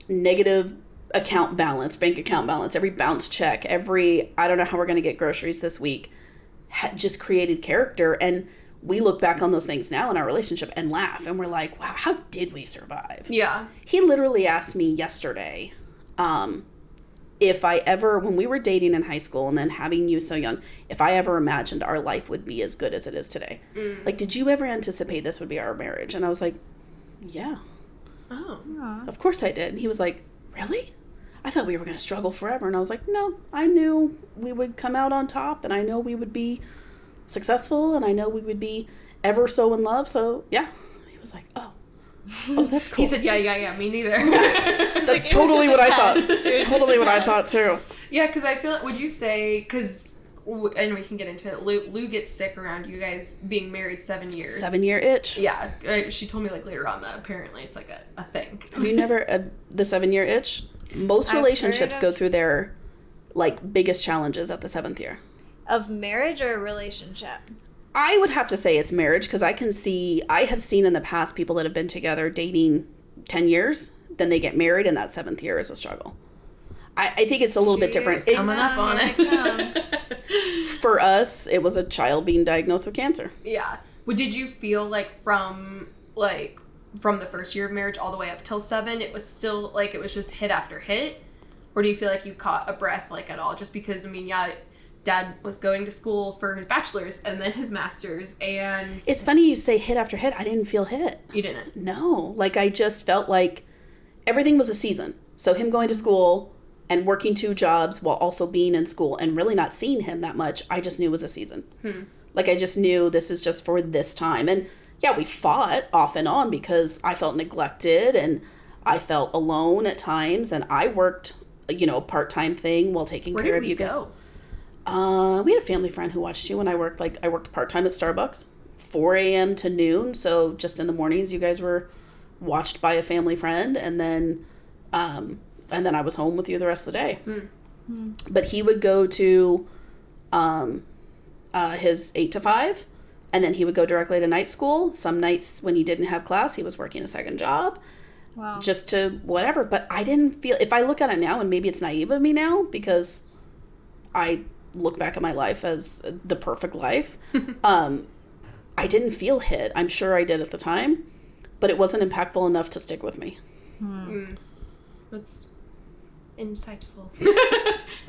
negative account balance, bank account balance, every bounce check, I don't know how we're going to get groceries this week, just created character. And we look back on those things now in our relationship and laugh. And we're like, wow, how did we survive? Yeah. He literally asked me yesterday, if I ever, when we were dating in high school and then having you so young, if I ever imagined our life would be as good as it is today. Like, did you ever anticipate this would be our marriage? And I was like, yeah. Oh. Aww. Of course I did. And he was like, really? I thought we were going to struggle forever. And I was like, no, I knew we would come out on top, and I know we would be successful, and I know we would be ever so in love. So yeah. He was like, oh, that's cool. He said, yeah, me neither. That's like, totally what I thought. It was That's totally what I thought too. Yeah, because I feel like, would you say, and we can get into it, Lou gets sick around you guys being married 7 years. 7-year itch. Yeah, she told me like later on that apparently it's like a thing. Have you never, the 7-year itch? Most relationships go through their like biggest challenges at the 7th year. Of marriage or relationship? I would have to say it's marriage, because I have seen in the past people that have been together dating 10 years, then they get married, and that 7th year is a struggle. I think it's a little bit different. Coming up on it. For us, it was a child being diagnosed with cancer. Yeah. Well, did you feel like from the first year of marriage all the way up till 7, it was still like it was just hit after hit? Or do you feel like you caught a breath like at all? Just because, I mean, yeah, Dad was going to school for his bachelor's and then his master's, and... It's funny you say hit after hit. I didn't feel hit. You didn't? No. Like, I just felt like everything was a season. So him going to school and working 2 jobs while also being in school and really not seeing him that much, I just knew was a season. Like, I just knew this is just for this time. And yeah, we fought off and on because I felt neglected and I felt alone at times, and I worked, part-time thing while taking care of you guys. Go? We had a family friend who watched you, and I worked part-time at Starbucks, 4 a.m. to noon. So just in the mornings, you guys were watched by a family friend, and then I was home with you the rest of the day. But he would go to his 8 to 5, and then he would go directly to night school. Some nights when he didn't have class, he was working a second job. Wow. Just to whatever. But I didn't feel, if I look at it now, and maybe it's naive of me now because I look back at my life as the perfect life, I didn't feel hit. I'm sure I did at the time, but it wasn't impactful enough to stick with me. That's insightful.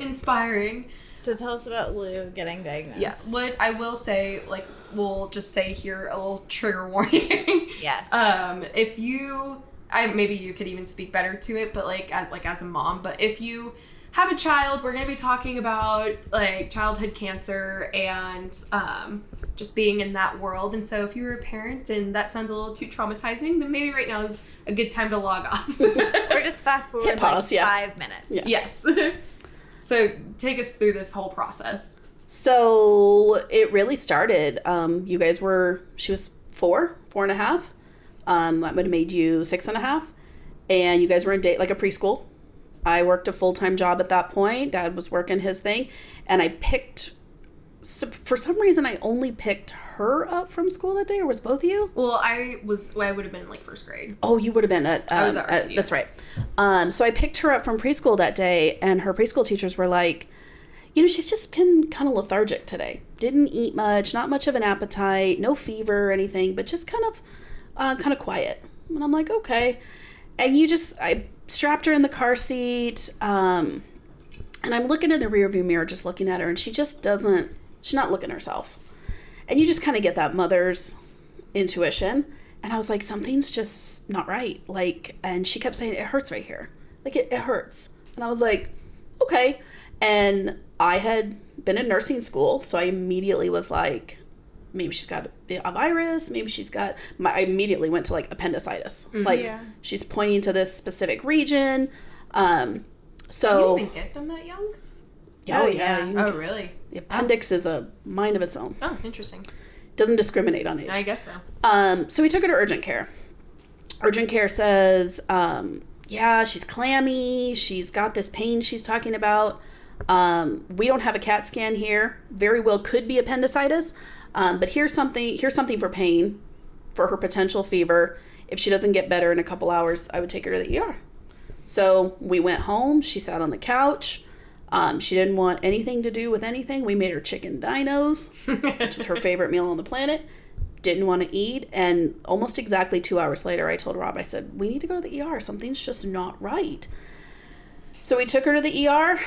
Inspiring. So tell us about Lou getting diagnosed. Yes. What I will say, like, we'll just say here a little trigger warning. Yes. If you, maybe you could even speak better to it, but as a mom, but if you have a child, we're going to be talking about like childhood cancer and just being in that world. And so if you're a parent and that sounds a little too traumatizing, then maybe right now is a good time to log off. Or just fast forward pause, 5 minutes. Yeah. Yes. So take us through this whole process. So it really started, she was 4.5. That would have made you 6.5. And you guys were in like a preschool. I worked a full-time job at that point. Dad was working his thing. And for some reason, I only picked her up from school that day, or was both of you? Well, I would have been in like first grade. Oh, you would have been at, I was at RCDS. that's right. So I picked her up from preschool that day, and her preschool teachers were like, she's just been kind of lethargic today. Didn't eat much, not much of an appetite, no fever or anything, but just kind of quiet. And I'm like, okay. And I strapped her in the car seat, and I'm looking in the rearview mirror, just looking at her, and she's not looking herself. And you just kind of get that mother's intuition. And I was like, something's just not right. And she kept saying, it hurts right here. It hurts. And I was like, okay. And I had been in nursing school, so I immediately was like, maybe she's got a virus. Maybe I immediately went to appendicitis. She's pointing to this specific region. So. Can you even get them that young? Oh, yeah. Oh, really? The appendix is a mind of its own. Oh, interesting. Doesn't discriminate on age. I guess so. So we took her to urgent care. Urgent care says, she's clammy. She's got this pain she's talking about. We don't have a CAT scan here. Very well could be appendicitis. But here's something for pain, for her potential fever. If she doesn't get better in a couple hours, I would take her to the ER. So we went home. She sat on the couch. She didn't want anything to do with anything. We made her chicken dinos, which is her favorite meal on the planet. Didn't want to eat. And almost exactly 2 hours later, I told Rob, I said, we need to go to the ER. Something's just not right. So we took her to the ER.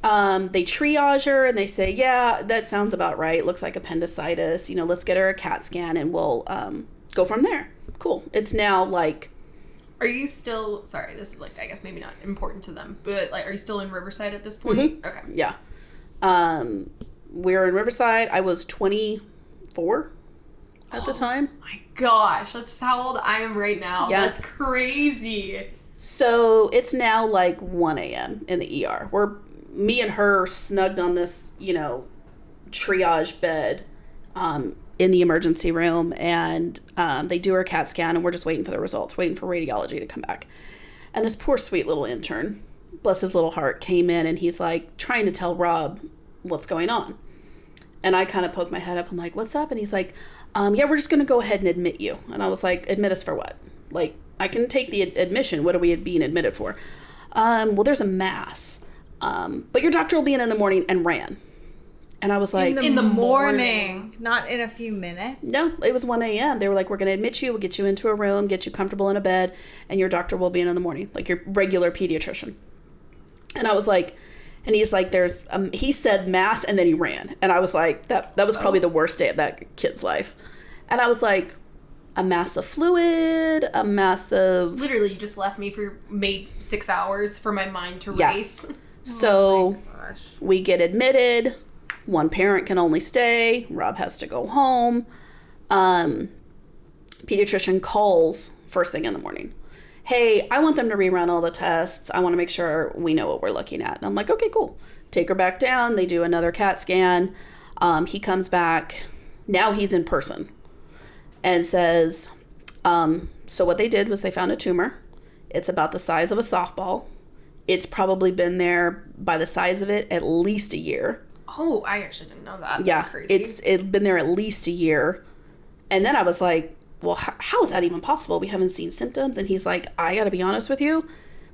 They triage her and they say, yeah, that sounds about right. Looks like appendicitis. Let's get her a CAT scan and we'll go from there. Cool. It's now Are you still, sorry, this is I guess maybe not important to them, but are you still in Riverside at this point? Mm-hmm. Okay. Yeah. We're in Riverside. I was 24 at the time. Oh my gosh, that's how old I am right now. Yeah. That's crazy. So it's now 1 a.m. in the ER. Me and her snugged on this, triage bed in the emergency room, and they do her CAT scan, and we're just waiting for the results, waiting for radiology to come back. And this poor sweet little intern, bless his little heart, came in, and he's trying to tell Rob what's going on. And I kind of poked my head up. I'm like, what's up? And he's like, yeah, we're just going to go ahead and admit you. And I was like, admit us for what? I can take the admission. What are we being admitted for? Well, there's a mass. But your doctor will be in the morning, and ran. And I was like... In the morning. Not in a few minutes? No, it was 1 a.m. They were like, we're going to admit you. We'll get you into a room, get you comfortable in a bed, and your doctor will be in the morning. Your regular pediatrician. And I was like... And he's like, he said mass, and then he ran. And I was like, that was probably the worst day of that kid's life. And I was like, a mass of fluid, a mass of... Literally, you just left me for 6 hours for my mind to race. So we get admitted. One parent can only stay. Rob has to go home. Pediatrician calls first thing in the morning. Hey, I want them to rerun all the tests. I want to make sure we know what we're looking at. And I'm like, okay, cool. Take her back down. They do another CAT scan. He comes back. Now he's in person and says, so what they did was they found a tumor. It's about the size of a softball. It's probably been there by the size of it at least a year. Oh, I actually didn't know that. Yeah, that's crazy. It's been there at least a year. And then I was like, well, how is that even possible? We haven't seen symptoms. And he's like, I got to be honest with you.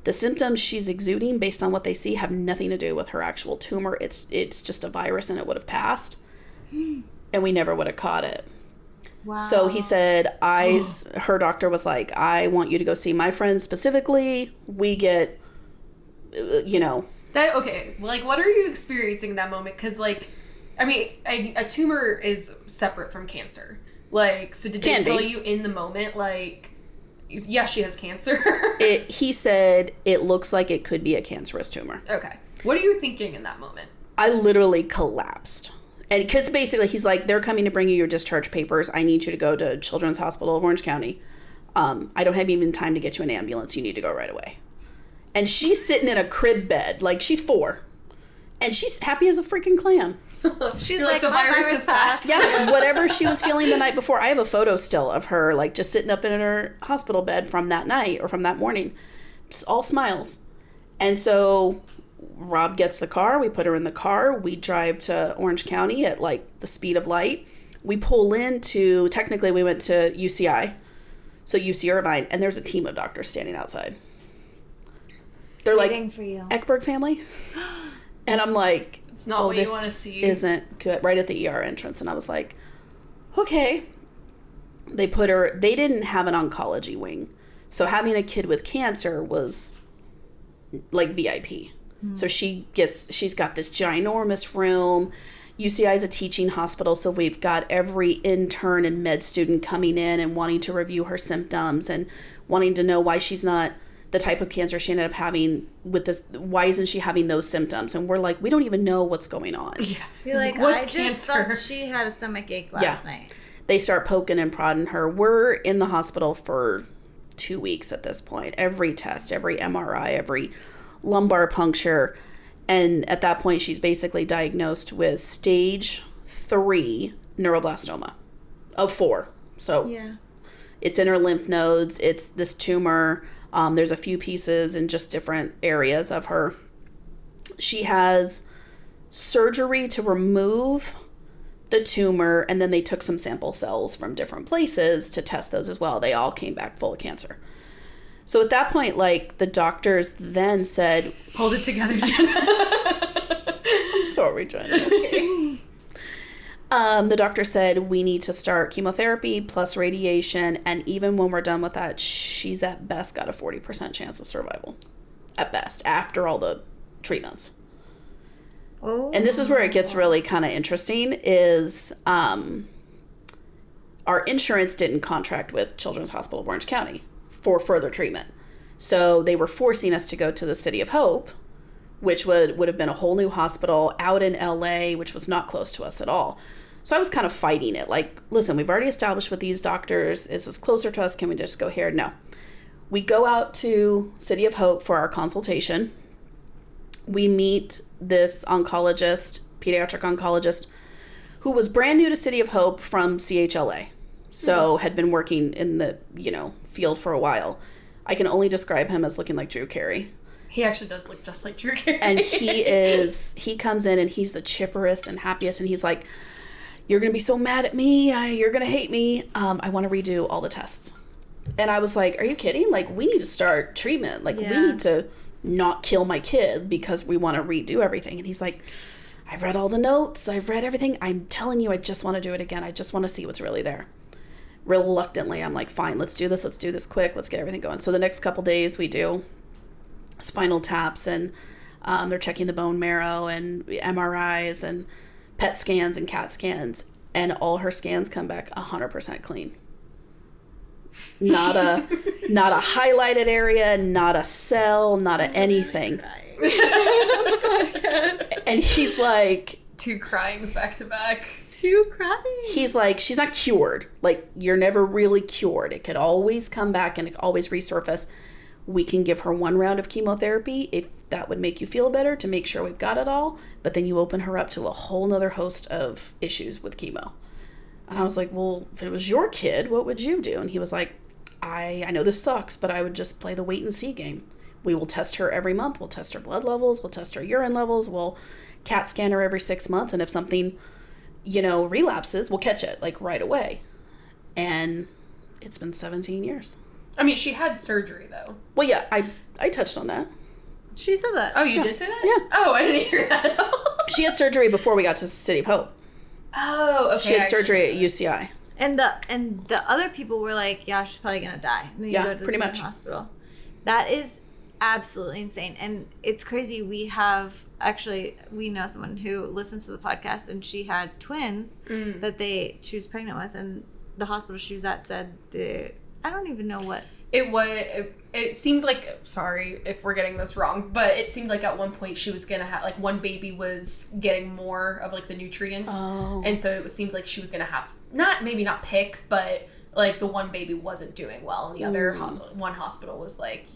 The symptoms she's exuding based on what they see have nothing to do with her actual tumor. It's just a virus and it would have passed. And we never would have caught it. Wow. So he said, her doctor was like, I want you to go see my friend specifically. We get, That, okay, what are you experiencing in that moment? Because, a tumor is separate from cancer. So did they tell you in the moment, yeah, she has cancer? He said it looks like it could be a cancerous tumor. Okay. What are you thinking in that moment? I literally collapsed. And because basically he's like, they're coming to bring you your discharge papers. I need you to go to Children's Hospital of Orange County. I don't have even time to get you an ambulance. You need to go right away. And she's sitting in a crib bed. She's 4. And she's happy as a freaking clam. She's like the virus has passed. Yeah, whatever she was feeling the night before. I have a photo still of her, just sitting up in her hospital bed from that night or from that morning. Just all smiles. And so Rob gets the car. We put her in the car. We drive to Orange County at, the speed of light. We pull into, technically we went to UCI. So UC Irvine. And there's a team of doctors standing outside. They're Waiting like, for you. EKBERG family? And I'm like, it's not what you want to see. Isn't good. Right at the ER entrance. And I was like, okay. They didn't have an oncology wing. So having a kid with cancer was like VIP. So she's got this ginormous room. UCI is a teaching hospital, so we've got every intern and med student coming in and wanting to review her symptoms and wanting to know why she's not the type of cancer she ended up having with this. Why isn't she having those symptoms? And we're like, we don't even know what's going on. Yeah. You're like, What's I just cancer? thought she had a stomach ache last night. They start poking and prodding her. We're in the hospital for 2 weeks at this point. Every test, every MRI, every lumbar puncture. And at that point, she's basically diagnosed with stage 3 neuroblastoma of 4. So Yeah. it's in her lymph nodes. It's this tumor. There's a few pieces in just different areas of her. She has surgery to remove the tumor, and then they took some sample cells from different places to test those as well. They all came back full of cancer. So at that point, like, the doctors then said, hold it together, Jenna. I'm sorry, Jenna. The doctor said, we need to start chemotherapy plus radiation, and even when we're done with that, she's at best got a 40% chance of survival. At best, after all the treatments. Oh. And this is where it gets really kind of interesting, is our insurance didn't contract with Children's Hospital of Orange County for further treatment. So they were forcing us to go to the City of Hope, which would have been a whole new hospital out in LA, which was not close to us at all. So I was kind of fighting it. Like, listen, we've already established with these doctors, is this closer to us? Can we just go here? No. We go out to City of Hope for our consultation. We meet this oncologist, pediatric oncologist, who was brand new to City of Hope from CHLA. So had been working in the, field for a while. I can only describe him as looking like Drew Carey. He actually does look just like Drew Carey. And he comes in and he's the chipperest and happiest. And he's like, you're going to be so mad at me. You're going to hate me. I want to redo all the tests. And I was like, are you kidding? Like, we need to start treatment. Like, we need to not kill my kid because we want to redo everything. And he's like, I've read all the notes. I've read everything. I'm telling you, I just want to do it again. I just want to see what's really there. Reluctantly, I'm like, fine, let's do this. Let's do this quick. Let's get everything going. So the next couple days we do spinal taps, and they're checking the bone marrow and MRIs and PET scans and CAT scans. And all her scans come back 100% clean. Not a highlighted area, not a cell, not a anything. And he's like, 2 cryings back to back. 2 crying. He's like, she's not cured. Like, you're never really cured. It could always come back and it could always resurface. We can give her 1 round of chemotherapy if that would make you feel better, to make sure we've got it all. But then you open her up to a whole nother host of issues with chemo. And I was like, well, if it was your kid, what would you do? And he was like, I know this sucks, but I would just play the wait and see game. We will test her every month. We'll test her blood levels. We'll test her urine levels. We'll CAT scan her every 6 months. And if something, relapses, we'll catch it like right away. And it's been 17 years. I mean, she had surgery though. Well, yeah, I touched on that. She said that. Oh, you did say that? Yeah. Oh, I didn't hear that. She had surgery before we got to City of Hope. Oh, okay. She had surgery at UCI. And the other people were like, yeah, she's probably gonna die. And then you go to the pretty same much. hospital. That is absolutely insane. And it's crazy. We know someone who listens to the podcast, and she had twins that she was pregnant with, and the hospital she was at said I don't even know what it seemed like, sorry if we're getting this wrong, but it seemed like at one point she was gonna have, like, one baby was getting more of like the nutrients, and so it seemed like she was gonna have maybe not pick, but like the one baby wasn't doing well, and the other one hospital was like,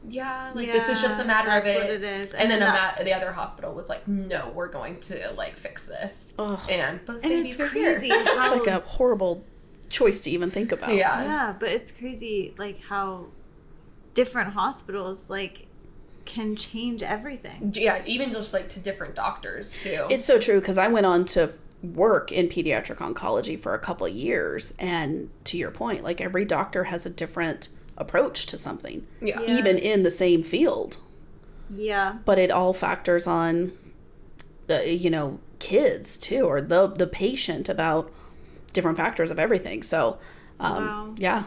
this is just a matter of it. That's what it is. And then the other hospital was like, no, we're going to like fix this. Ugh. And both babies are crazy. here. It's like a horrible choice to even think about. Yeah, but it's crazy like how different hospitals like can change everything. Yeah, even just like to different doctors too. It's so true, because I went on to work in pediatric oncology for a couple of years, and to your point, like, every doctor has a different approach to something, even in the same field. Yeah. But it all factors on the, kids too, or the patient, about different factors of everything. So, Wow. yeah.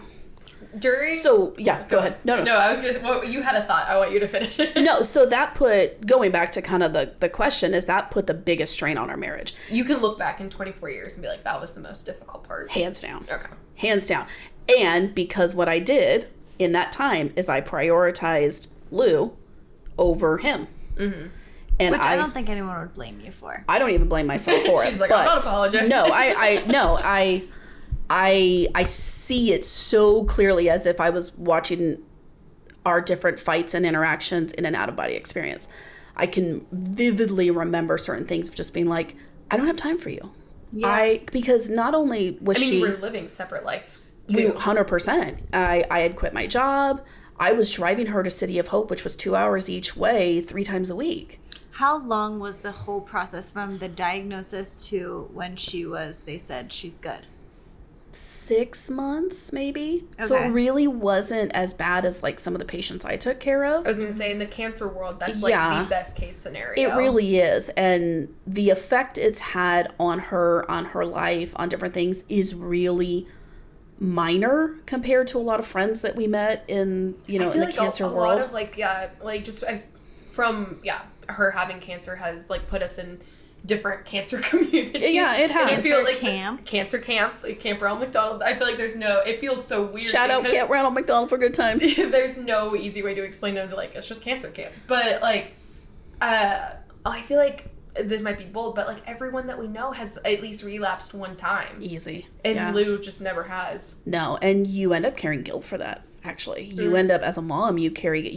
Go ahead. No, I was gonna. Well, you had a thought. I want you to finish it. No, so that going back to kind of the question, is that put the biggest strain on our marriage. You can look back in 24 years and be like, that was the most difficult part. Hands down. Okay. Hands down. And because what I did in that time is I prioritized Lou over him. Mm-hmm. And Which I don't think anyone would blame you for. I don't even blame myself for it. She's like, I'm not apologizing. No, I see it so clearly, as if I was watching our different fights and interactions in an out-of-body experience. I can vividly remember certain things of just being like, I don't have time for you. Yeah. Because not only was she... you were living separate lives, too. 100%. I had quit my job. I was driving her to City of Hope, which was 2 hours each way, 3 times a week. How long was the whole process from the diagnosis to when they said she's good? 6 months, maybe. Okay. So it really wasn't as bad as like some of the patients I took care of. I was going to say, in the cancer world, that's like the best case scenario. It really is. And the effect it's had on her life, on different things, is really minor compared to a lot of friends that we met in, in the cancer world. A lot of from her having cancer has like put us in different cancer communities. Yeah, it has. And I feel like cancer camp, like Camp Ronald McDonald. I feel like it feels so weird. Shout out Camp Ronald McDonald for good times. There's no easy way to explain it. Like, it's just cancer camp. But like, I feel like this might be bold, but like everyone that we know has at least relapsed one time. Easy. And Lou just never has. No, and you end up carrying guilt for that, actually. You end up, as a mom, you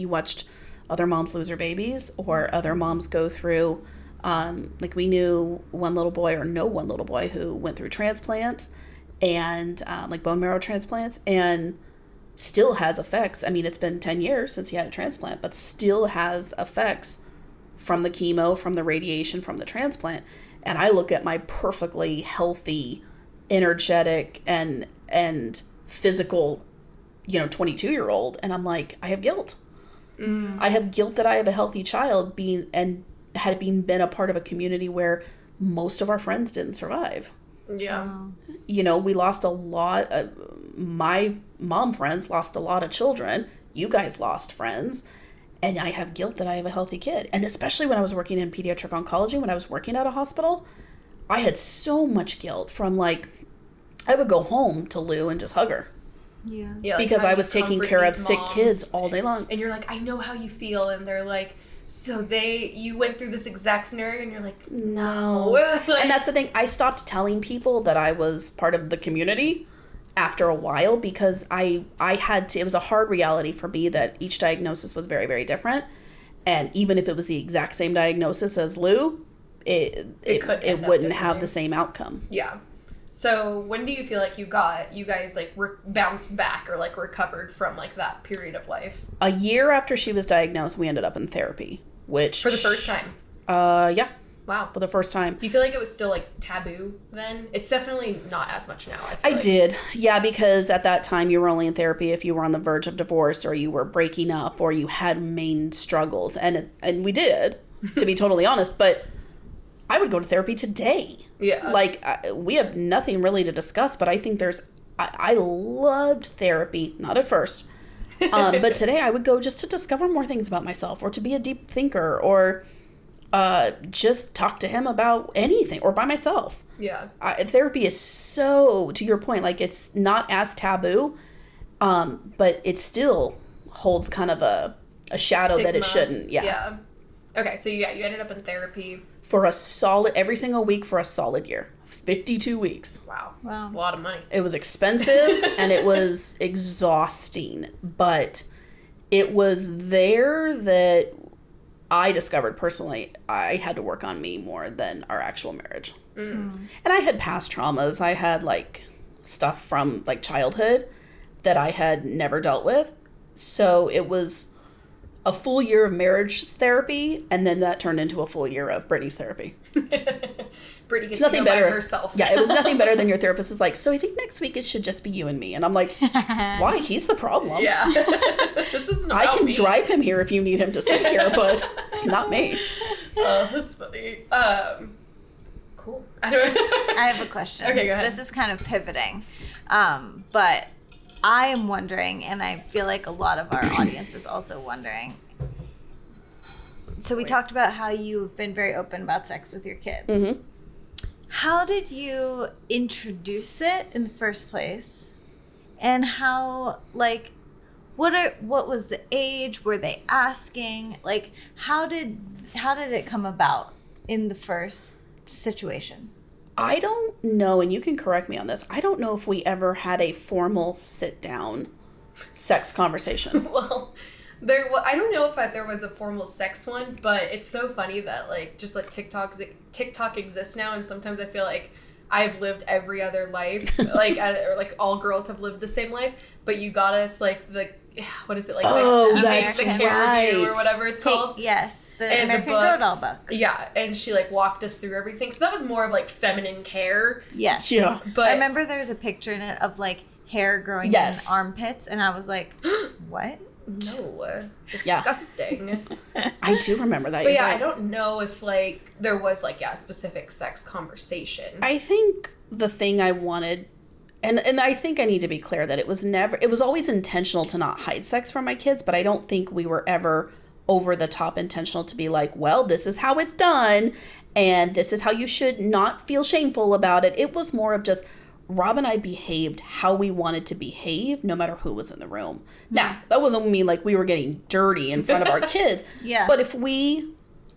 watched other moms lose their babies, or other moms go through, like we knew one little boy who went through transplants, and like bone marrow transplants, and still has effects. I mean, it's been 10 years since he had a transplant, but still has effects from the chemo, from the radiation, from the transplant. And I look at my perfectly healthy, energetic, and physical, 22-year-old, and I'm like, I have guilt. Mm. I have guilt that I have a healthy child been a part of a community where most of our friends didn't survive. Yeah. We lost a lot of, my mom friends lost a lot of children. You guys lost friends. And I have guilt that I have a healthy kid. And especially when I was working in pediatric oncology, when I was working at a hospital, I had so much guilt from like, I would go home to Lou and just hug her. Yeah. Like, because I was taking care of sick kids all day long. And you're like, I know how you feel. And they're like, so you went through this exact scenario, and you're like, no. And that's the thing. I stopped telling people that I was part of the community after a while, because I had to, it was a hard reality for me that each diagnosis was very, very different. And even if it was the exact same diagnosis as Lou, it wouldn't have the same outcome. Yeah. So when do you feel like you guys like bounced back or like recovered from like that period of life? A year after she was diagnosed, we ended up in therapy, which... For the first time? Yeah. Wow. For the first time. Do you feel like it was still like taboo then? It's definitely not as much now. I did. Yeah, because at that time you were only in therapy if you were on the verge of divorce, or you were breaking up, or you had main struggles. And we did, to be totally honest, but I would go to therapy today. Yeah. Like, we have nothing really to discuss, but I think I loved therapy, not at first, but today I would go just to discover more things about myself, or to be a deep thinker, or just talk to him about anything, or by myself. Yeah. Therapy is so, to your point, like, it's not as taboo, but it still holds kind of a shadow stigma. That it shouldn't. Yeah. Okay, so you ended up in therapy. For every single week for a solid year. 52 weeks. Wow. That's a lot of money. It was expensive and it was exhausting, but it was there that I discovered personally I had to work on me more than our actual marriage. Mm. And I had past traumas. I had like stuff from like childhood that I had never dealt with. So it was a full year of marriage therapy, and then that turned into a full year of Brittney's therapy. Brittney gets It's to nothing go better. by herself. Yeah, it was nothing better than your therapist is like, so I think next week it should just be you and me. And I'm like, why? He's the problem. Yeah. This isn't about I can me. drive him here if you need him to sit here, but it's not me. Oh, that's funny. Cool. I have a question. Okay, go ahead. This is kind of pivoting. But I am wondering, and I feel like a lot of our audience is also wondering. So we talked about how you've been very open about sex with your kids. Mm-hmm. How did you introduce it in the first place? And how, like, what was the age? Were they asking? Like, how did it come about in the first situation? I don't know, and you can correct me on this. I don't know if we ever had a formal sit-down sex conversation. Well, I don't know if there was a formal sex one, but it's so funny that like just like TikTok exists now, and sometimes I feel like I've lived every other life, like or like all girls have lived the same life, but you got us like the what is it like that's the Caribou right. or whatever it's called. Yes, the And the American book. Girl Doll book. Yeah, and she like walked us through everything. So that was more of like feminine care. Yes. Yeah. But I remember there was a picture in it of like hair growing Yes. in armpits, and I was like, what? no, disgusting. I do remember that. But you're yeah, right. I don't know if like there was like a specific sex conversation. I think the thing I wanted, and I think I need to be clear that it was always intentional to not hide sex from my kids, but I don't think we were ever over the top intentional to be like, well, this is how it's done, and this is how you should not feel shameful about it. It was more of just, Rob and I behaved how we wanted to behave, no matter who was in the room. Now, that wasn't mean like we were getting dirty in front of our kids. Yeah. But if we...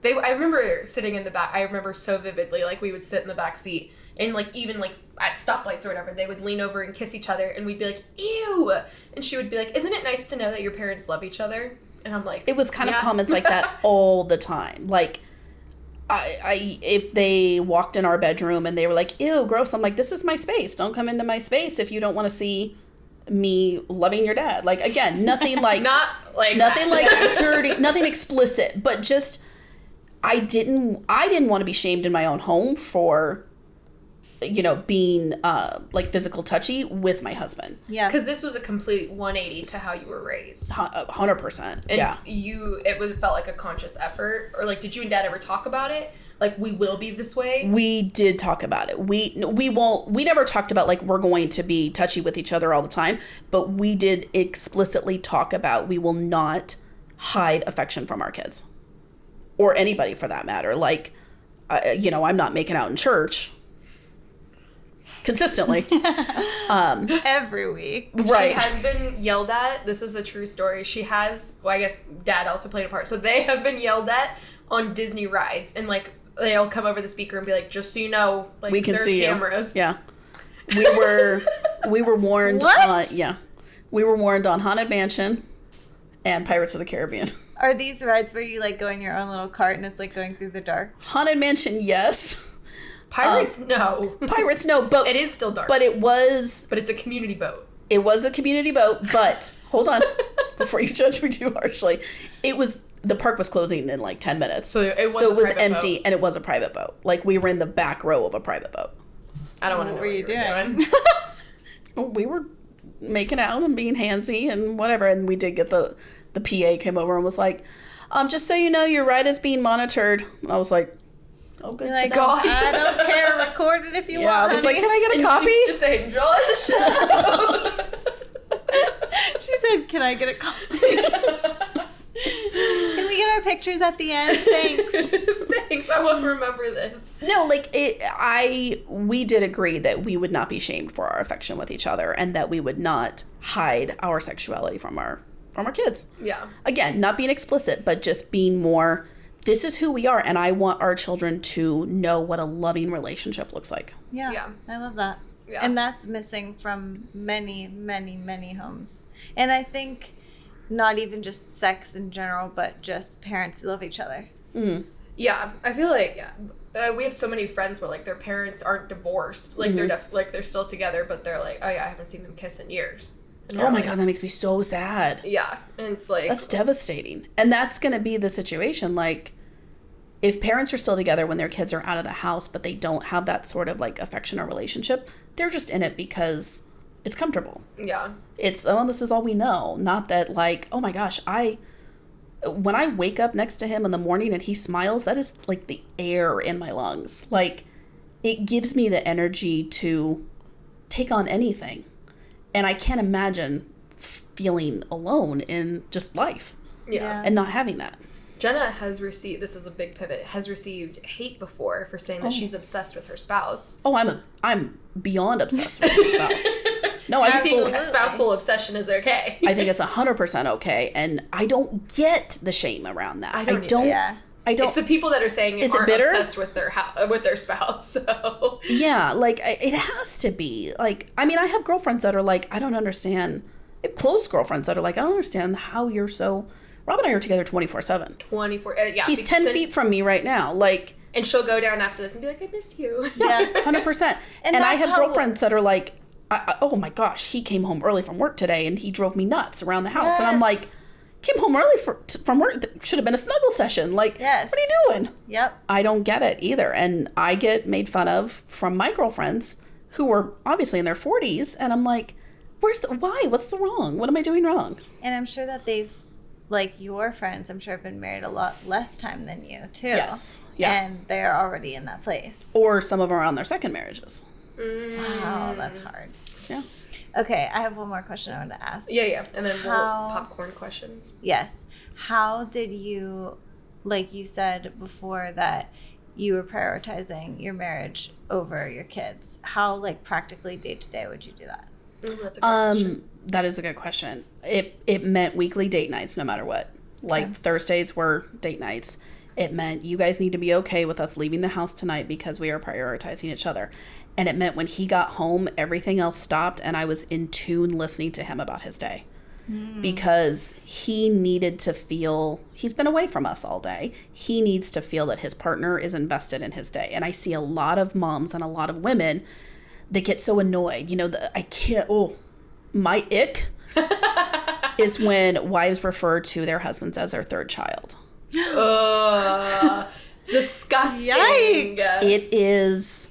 I remember sitting in the back. I remember so vividly, like we would sit in the back seat, and like even like at stoplights or whatever, they would lean over and kiss each other, and we'd be like, "Ew," and she would be like, "Isn't it nice to know that your parents love each other?" And I'm like, It was kind yeah. of comments like that all the time. Like, if they walked in our bedroom and they were like, "Ew, gross," I'm like, "This is my space. Don't come into my space if you don't want to see me loving your dad." Like, again, nothing like Not like nothing that. like dirty, nothing explicit, but just I didn't want to be shamed in my own home for, you know, being like physical touchy with my husband. Yeah. Because this was a complete 180 to how you were raised. 100%. And Yeah. it felt like a conscious effort, or like, did you and Dad ever talk about it? Like, we will be this way. We did talk about it. We never talked about like we're going to be touchy with each other all the time, but we did explicitly talk about we will not hide affection from our kids. Or anybody for that matter. Like, you know, I'm not making out in church consistently. Every week. Right. She has been yelled at. This is a true story. She has, well, I guess Dad also played a part. So they have been yelled at on Disney rides. And, like, they'll come over the speaker and be like, "Just so you know, like, We can there's see cameras." you. Yeah. We were warned. What? Yeah. We were warned on Haunted Mansion and Pirates of the Caribbean. Are these rides where you like go in your own little cart and it's like going through the dark? Haunted Mansion, yes. Pirates, no. Pirates, no. But It is still dark. But it was But it's a community boat. It was the community boat, but hold on, before you judge me too harshly, the park was closing in like 10 minutes. So it was So a private empty, boat. and it was a private boat. Like, we were in the back row of a private boat. I don't want to know What were you doing? We were making out and being handsy and whatever, and we did get the PA came over and was like, "Just so you know, your ride is being monitored." And I was like, "Oh, good You're like, to know." God. I don't care. Record it if you Yeah, want. I was like, honey. "Can I get a And copy?" she's just saying, "Enjoy the show." She said, "Can I get a copy? Can we get our pictures at the end? Thanks." Thanks, I won't remember this. No, like we did agree that we would not be shamed for our affection with each other, and that we would not hide our sexuality from our kids. Yeah. Again, not being explicit, but just being more, this is who we are, and I want our children to know what a loving relationship looks like. Yeah, Yeah. I love that. Yeah. And that's missing from many, many, many homes. And I think not even just sex in general, but just parents who love each other. Yeah, I feel like we have so many friends where like their parents aren't divorced, like they're they're still together, but they're like, "Oh yeah, I haven't seen them kiss in years." And Oh they're my like- God, that makes me so sad. Yeah, and it's like That's devastating. And that's going to be the situation. Like, if parents are still together when their kids are out of the house, but they don't have that sort of like affection or relationship, they're just in it because it's comfortable. Yeah. It's, oh, this is all we know. Not that like, oh my gosh, when I wake up next to him in the morning and he smiles, that is like the air in my lungs. Like, it gives me the energy to take on anything. And I can't imagine feeling alone in just life. Yeah. And not having that. Jenna has received, this is a big pivot, has received hate before for saying that she's obsessed with her spouse. Oh, I'm beyond obsessed with my spouse. No, I think spousal obsession is okay. I think it's 100% okay, and I don't get the shame around that. I don't. It's the people that are saying aren't obsessed with their spouse. So yeah, like it has to be. Like, I mean, I have girlfriends that are like, I don't understand. I have close girlfriends that are like, I don't understand how you're so. Rob and I are together 24/7. 24. Yeah, he's 10 feet from me right now. Like, and she'll go down after this and be like, I miss you. Yeah, 100%. and I have girlfriends that are like, oh my gosh, he came home early from work today and he drove me nuts around the house. Yes. And I'm like, came home early from work. Should have been a snuggle session. Like, yes. What are you doing? Yep. I don't get it either. And I get made fun of from my girlfriends who are obviously in their 40s. And I'm like, why? What's the wrong? What am I doing wrong? And I'm sure that they've, like your friends, I'm sure have been married a lot less time than you too. Yes. Yeah. And they're already in that place. Or some of them are on their second marriages. Wow, that's hard. Yeah. Okay, I have one more question I want to ask. Yeah. And then we'll popcorn questions. Yes. How did you, like you said before that you were prioritizing your marriage over your kids, how like practically day to day would you do that? That's a good question. That is a good question. It meant weekly date nights no matter what. Like Thursdays were date nights. It meant you guys need to be okay with us leaving the house tonight because we are prioritizing each other. And it meant when he got home, everything else stopped and I was in tune listening to him about his day. Because he needed to feel, he's been away from us all day. He needs to feel that his partner is invested in his day. And I see a lot of moms and a lot of women that get so annoyed. You know, my ick is when wives refer to their husbands as their third child. Disgusting. Yikes. It is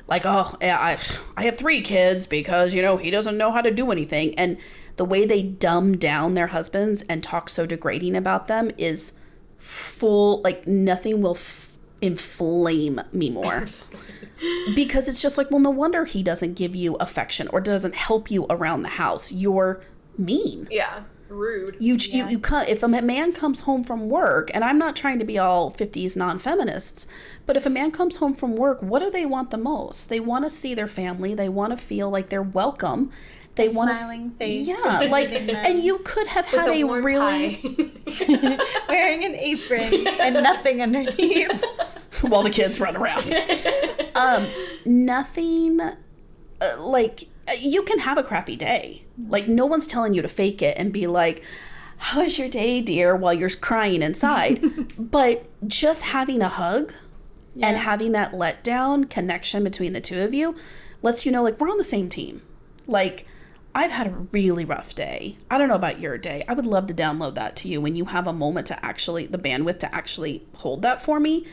like, oh, I have 3 kids because, you know, he doesn't know how to do anything. And the way they dumb down their husbands and talk so degrading about them is full, like nothing will inflame me more. Because it's just like, well, no wonder he doesn't give you affection or doesn't help you around the house. You're mean. Yeah. Rude. You if a man comes home from work, and I'm not trying to be all 50s non-feminists, but if a man comes home from work, what do they want the most? They want to see their family. They want to feel like they're welcome. They want smiling face. Yeah, like, and you could have had a really wearing an apron and nothing underneath while the kids run around. Nothing like. You can have a crappy day. Like, no one's telling you to fake it and be like, how was your day, dear, while you're crying inside. But just having a hug and having that letdown connection between the two of you lets you know, like, we're on the same team. Like, I've had a really rough day. I don't know about your day. I would love to download that to you when you have a moment to actually, the bandwidth to actually hold that for me,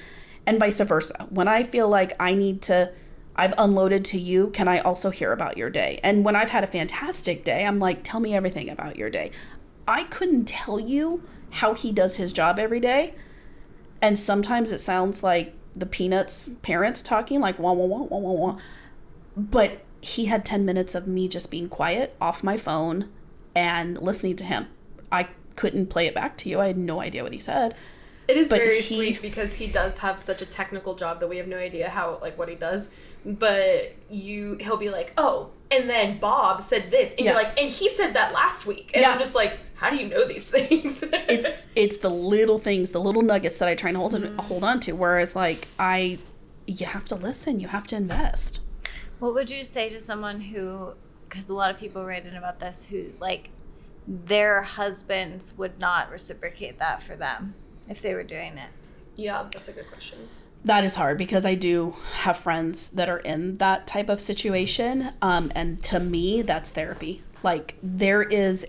and vice versa. When I feel like I've unloaded to you, can I also hear about your day? And when I've had a fantastic day, I'm like, tell me everything about your day. I couldn't tell you how he does his job every day. And sometimes it sounds like the Peanuts parents talking, like, wah, wah, wah, wah, wah, wah. But he had 10 minutes of me just being quiet, off my phone, and listening to him. I couldn't play it back to you. I had no idea what he said. It is very sweet because he does have such a technical job that we have no idea what he does. But he'll be like, oh, and then Bob said this. And you're like, and he said that last week. And I'm just like, how do you know these things? It's the little things, the little nuggets that I try and hold on to. Whereas like you have to listen, you have to invest. What would you say to someone who, because a lot of people write in about this, who like their husbands would not reciprocate that for them if they were doing it? Yeah, that's a good question. That is hard because I do have friends that are in that type of situation. And to me, that's therapy. Like there is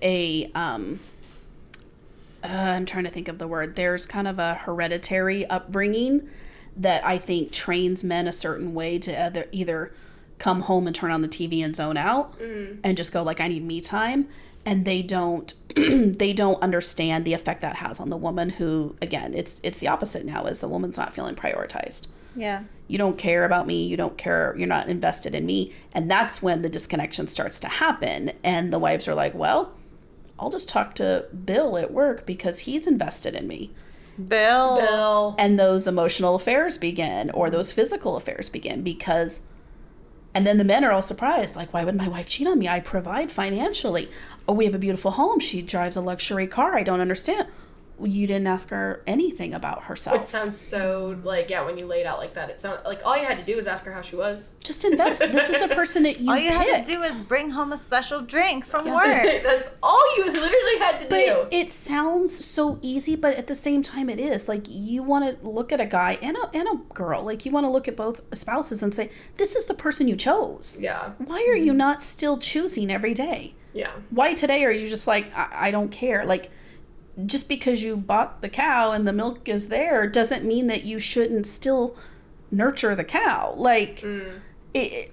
I'm trying to think of the word. There's kind of a hereditary upbringing that I think trains men a certain way to either come home and turn on the TV and zone out and just go like, I need me time. And they don't they don't understand the effect that has on the woman who, again, it's the opposite now, is the woman's not feeling prioritized. Yeah. You don't care about me. You don't care. You're not invested in me. And that's when the disconnection starts to happen. And the wives are like, well, I'll just talk to Bill at work because he's invested in me. Bill. And those emotional affairs begin, or those physical affairs begin, because, and then the men are all surprised. Like, why would my wife cheat on me? I provide financially. Oh, we have a beautiful home. She drives a luxury car. I don't understand. Well, you didn't ask her anything about herself. Which sounds so, like, yeah, when you lay it out like that, it sounds like all you had to do was ask her how she was. Just invest. This is the person that you All you picked. had to do was bring home a special drink from work. That's all you literally had to do. But it sounds so easy, but at the same time it is. Like, you want to look at a guy and a girl. Like, you want to look at both spouses and say, this is the person you chose. Yeah. Why are you not still choosing every day? Yeah. Why today are you just like, I don't care? Like, just because you bought the cow and the milk is there doesn't mean that you shouldn't still nurture the cow. Like,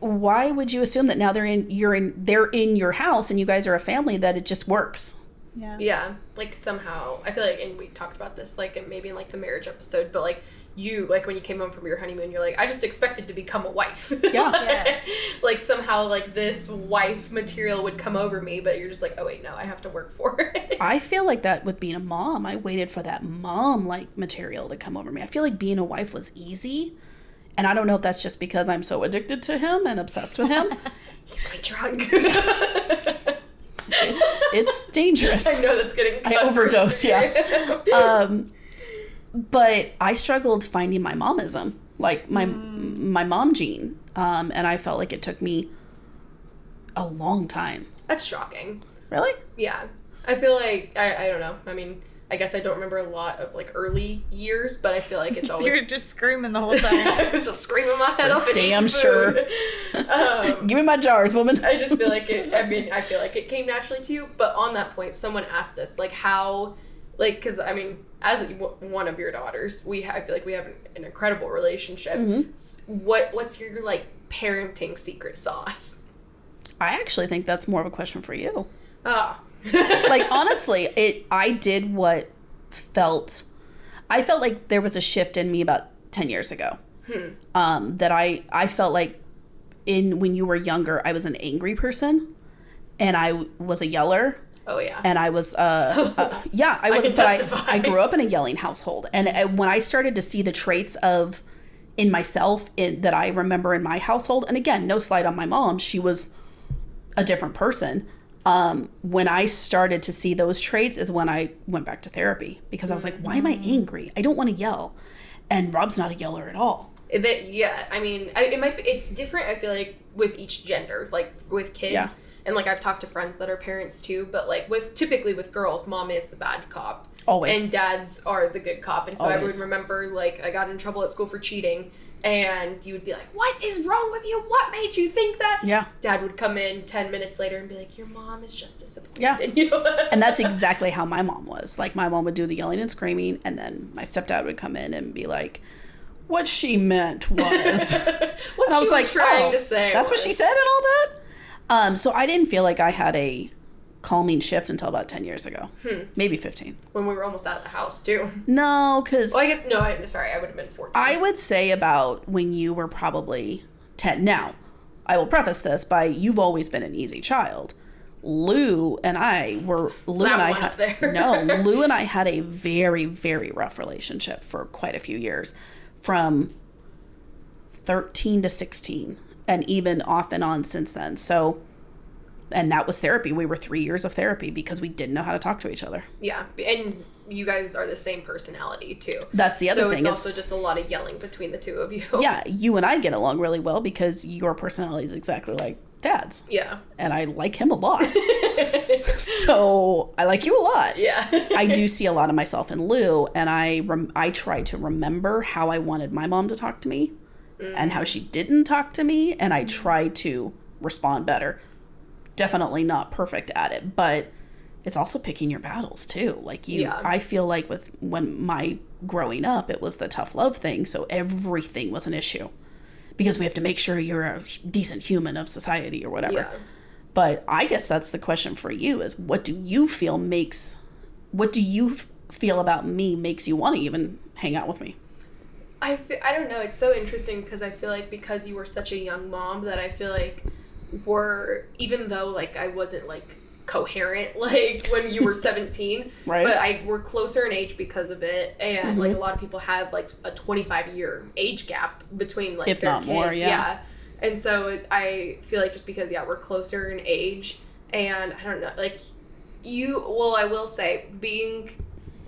why would you assume that now they're in your house and you guys are a family, that it just works? Yeah. Yeah. Like, somehow, I feel like, and we talked about this, like, maybe in, like, the marriage episode, but, like, you, like, when you came home from your honeymoon, you're like, I just expected to become a wife. Yeah. Yes. Like, somehow, like, this wife material would come over me, but you're just like, oh, wait, no, I have to work for it. I feel like that with being a mom. I waited for that mom-like material to come over me. I feel like being a wife was easy. And I don't know if that's just because I'm so addicted to him and obsessed with him. He's my drug. It's dangerous. I know that's getting cut. I overdose, yeah. But I struggled finding my momism, like my mom gene. And I felt like it took me a long time. That's shocking. Really? Yeah. I feel like, I don't know. I mean, I guess I don't remember a lot of, like, early years, but I feel like it's always... You were just screaming the whole time. I was just screaming my head off and damn eating sure. food. Give me my jars, woman. I just feel like I feel like it came naturally to you. But on that point, someone asked us, like, how, like, because, I mean, as one of your daughters, I feel like we have an incredible relationship. Mm-hmm. What's your, like, parenting secret sauce? I actually think that's more of a question for you. Ah. Like, honestly, I did what I felt like there was a shift in me about 10 years ago. That I felt like when you were younger, I was an angry person and I was a yeller. Oh, yeah. And I was, I was, but I grew up in a yelling household. And when I started to see the traits in myself that I remember in my household, and again, no slight on my mom, she was a different person. When I started to see those traits is when I went back to therapy, because I was like, why am I angry? I don't want to yell. And Rob's not a yeller at all. Yeah, I mean, it's different, I feel like, with each gender, like with kids. Yeah. And, like, I've talked to friends that are parents too, but, like, typically with girls, mom is the bad cop. Always. And dads are the good cop. And so Always. I would remember, like, I got in trouble at school for cheating. And you would be like, what is wrong with you? What made you think that? Yeah. Dad would come in 10 minutes later and be like, your mom is just disappointed in you. you. And that's exactly how my mom was. Like, my mom would do the yelling and screaming, and then my stepdad would come in and be like, what she meant was... what she was trying to say. That's what she said and all that? So I didn't feel like I had a calming shift until about 10 years ago. Maybe 15. When we were almost out of the house, too. No, because... Well, I guess... No, I would have been 14. I would say about when you were probably 10. Now, I will preface this by you've always been an easy child. Lou and I had a very, very rough relationship for quite a few years. From 13 to 16. And even off and on since then. So... And that was therapy. We were 3 years of therapy because we didn't know how to talk to each other. Yeah. And you guys are the same personality, too. That's the other thing. So it's also just a lot of yelling between the two of you. Yeah. You and I get along really well because your personality is exactly like Dad's. Yeah. And I like him a lot. So I like you a lot. Yeah. I do see a lot of myself in Lou. And I try to remember how I wanted my mom to talk to me and how she didn't talk to me. And I try to respond better. Definitely not perfect at it, but it's also picking your battles too. Like Yeah. I feel like when my growing up, it was the tough love thing. So everything was an issue because we have to make sure you're a decent human of society or whatever. Yeah. But I guess that's the question for you is what do you feel about me makes you want to even hang out with me? I don't know. It's so interesting because I feel like because you were such a young mom that I feel like even though like I wasn't like coherent like when you were 17, right? But we're closer in age because of it, and like a lot of people have like a 25-year age gap between like if their not kids. more, yeah. And so I feel like just because we're closer in age, and I don't know, like I will say being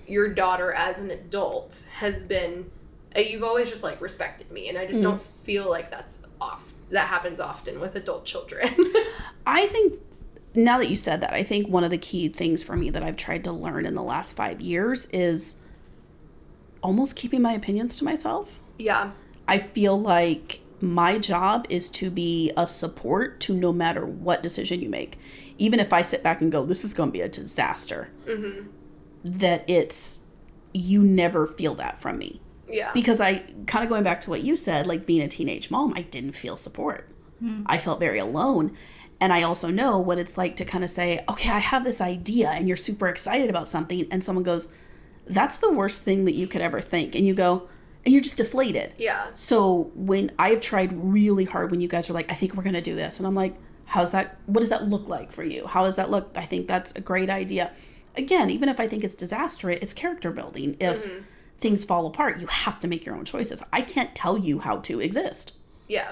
your daughter as an adult has been you've always just like respected me, and I just don't feel like that happens often with adult children. I think now that you said that, I think one of the key things for me that I've tried to learn in the last 5 years is almost keeping my opinions to myself. Yeah. I feel like my job is to be a support to no matter what decision you make. Even if I sit back and go, this is going to be a disaster, that you never feel that from me. Yeah. Because I, kind of going back to what you said, like being a teenage mom, I didn't feel support. I felt very alone. And I also know what it's like to kind of say, okay, I have this idea, and you're super excited about something, and someone goes, that's the worst thing that you could ever think. And you go, and you're just deflated. Yeah. So when I've tried really hard when you guys are like, I think we're going to do this. And I'm like, what does that look like for you? How does that look? I think that's a great idea. Again, even if I think it's disastrous, it's character building. If things fall apart, you have to make your own choices. I can't tell you how to exist. Yeah.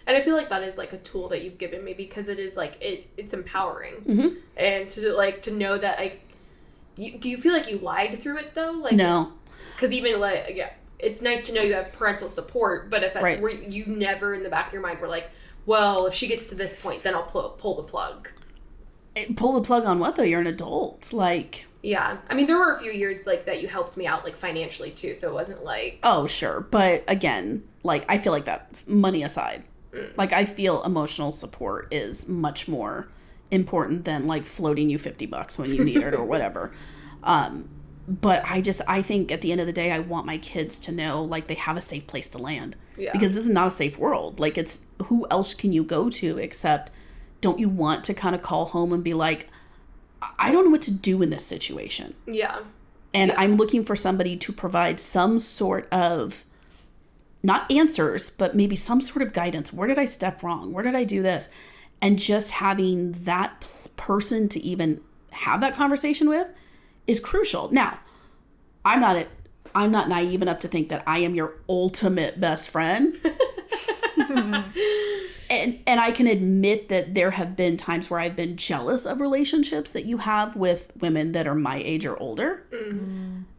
And I feel like that is like a tool that you've given me because it is like it's empowering, and to know that do you feel like you lied through it though? Like no, because even like it's nice to know you have parental support, but if right. You never in the back of your mind were like, well, if she gets to this point, then I'll pull the plug. Pull the plug on what though? You're an adult, like. Yeah, I mean there were a few years like that you helped me out like financially too, so it wasn't like. Oh sure, but again, like I feel like that money aside. Like, I feel emotional support is much more important than, like, floating you $50 when you need it or whatever. But I think at the end of the day, I want my kids to know, like, they have a safe place to land. Yeah. Because this is not a safe world. Like, it's, who else can you go to except, don't you want to kind of call home and be like, I don't know what to do in this situation. Yeah. And I'm looking for somebody to provide some sort of, not answers, but maybe some sort of guidance. Where did I step wrong? Where did I do this? And just having that person to even have that conversation with is crucial. Now, I'm not naive enough to think that I am your ultimate best friend. And I can admit that there have been times where I've been jealous of relationships that you have with women that are my age or older.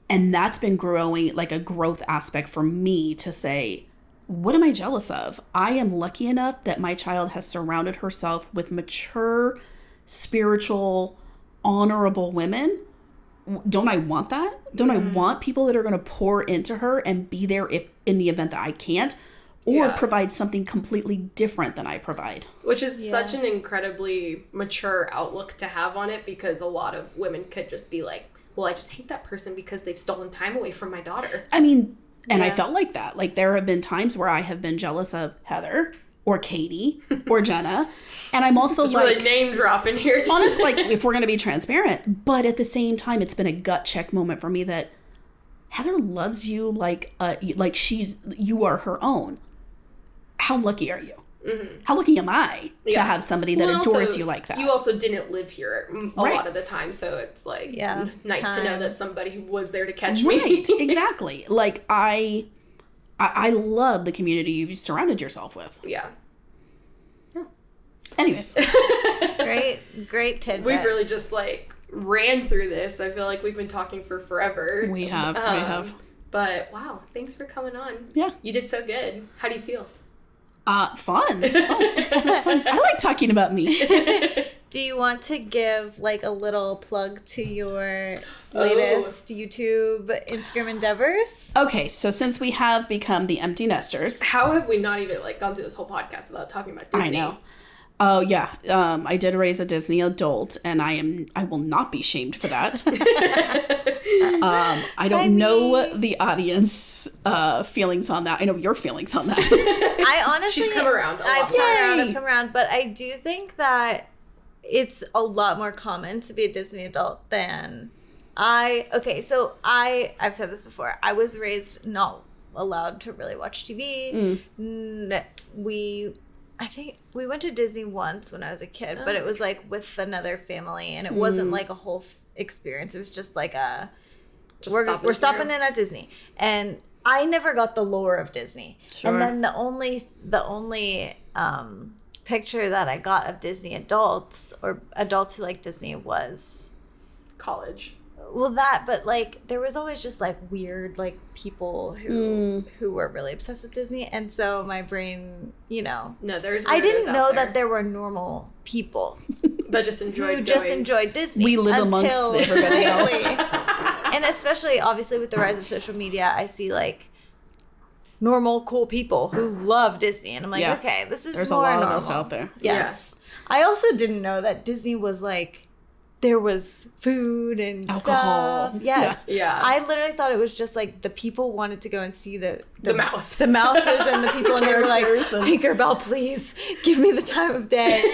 And that's been growing, like a growth aspect for me to say, what am I jealous of? I am lucky enough that my child has surrounded herself with mature, spiritual, honorable women. Don't I want that? Don't I want people that are going to pour into her and be there if in the event that I can't? Or provide something completely different than I provide. Which is such an incredibly mature outlook to have on it, because a lot of women could just be like, well, I just hate that person because they've stolen time away from my daughter. I mean, and I felt like that. Like, there have been times where I have been jealous of Heather or Katie or Jenna. And I'm also just like... really name dropping here, too. Honestly, like, if we're going to be transparent. But at the same time, it's been a gut check moment for me that Heather loves you like you are her own. How lucky are you? How lucky am I to have somebody that adores you like that? You also didn't live here a lot of the time, so it's like nice to know that somebody was there to catch me. Right, exactly. Like, I love the community you've surrounded yourself with. Yeah. Anyways. Great tidbits. We've really just like ran through this. I feel like we've been talking for forever. We have. But wow, thanks for coming on. Yeah. You did so good. How do you feel? Fun. It's fun. I like talking about me. Do you want to give like a little plug to your latest YouTube, Instagram endeavors? Okay, so since we have become the empty nesters. How have we not even like gone through this whole podcast without talking about Disney? I know. Oh yeah, I did raise a Disney adult, and I will not be shamed for that. I don't know the audience feelings on that. I know your feelings on that. I honestly, she's come around. I've come around, but I do think that it's a lot more common to be a Disney adult than I've said this before. I was raised not allowed to really watch TV. I think we went to Disney once when I was a kid, but it was like with another family, and it wasn't like a whole experience. It was just like we're stopping in at Disney, and I never got the lore of Disney. Sure. And then the only picture that I got of Disney adults or adults who like Disney was college. Well, but like there was always just like weird like people who were really obsessed with Disney, and so my brain, no, there's I didn't know that there were normal people that just enjoyed Disney. We live amongst everybody else, and especially obviously with the rise of social media, I see like normal cool people who love Disney, and I'm like, okay, this is there's more a lot normal. of us out there. Yes. I also didn't know that Disney was like. There was food and alcohol. Stuff. Yes. Yeah. I literally thought it was just like the people wanted to go and see the mouse. The mouses and the people, and they were like, Tinkerbell, please give me the time of day.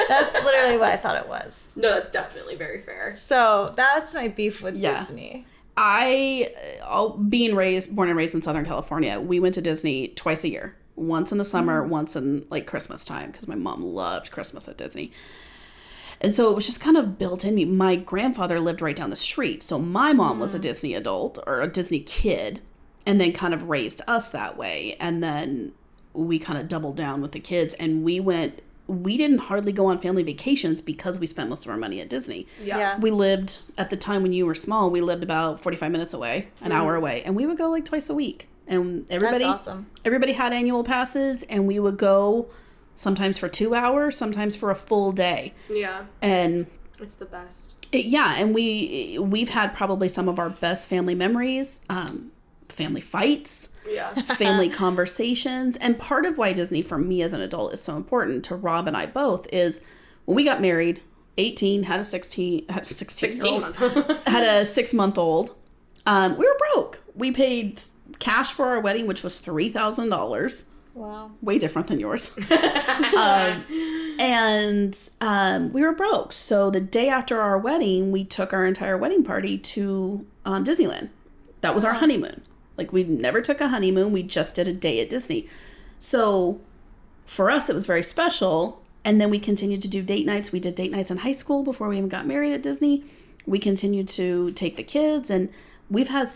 That's literally what I thought it was. No, that's definitely very fair. So that's my beef with Disney. Being born and raised in Southern California, we went to Disney twice a year. Once in the summer, once in like Christmas time, because my mom loved Christmas at Disney. And so it was just kind of built in me. My grandfather lived right down the street. So my mom was a Disney adult or a Disney kid, and then kind of raised us that way. And then we kind of doubled down with the kids, and we didn't hardly go on family vacations because we spent most of our money at Disney. Yeah. We lived, at the time when you were small, we lived about 45 minutes away, an hour away. And we would go like twice a week. And that's awesome. Everybody had annual passes, and we would go sometimes for 2 hours, sometimes for a full day. Yeah. And it's the best. And we've had probably some of our best family memories, family fights, family conversations. And part of why Disney for me as an adult is so important to Rob and I both is when we got married, 18, had a 6-month-old. We were broke. We paid cash for our wedding, which was $3,000. Wow. Way different than yours. And we were broke. So the day after our wedding, we took our entire wedding party to Disneyland. That was our honeymoon. Like, we never took a honeymoon. We just did a day at Disney. So for us, it was very special. And then we continued to do date nights. We did date nights in high school before we even got married at Disney. We continued to take the kids, and we've had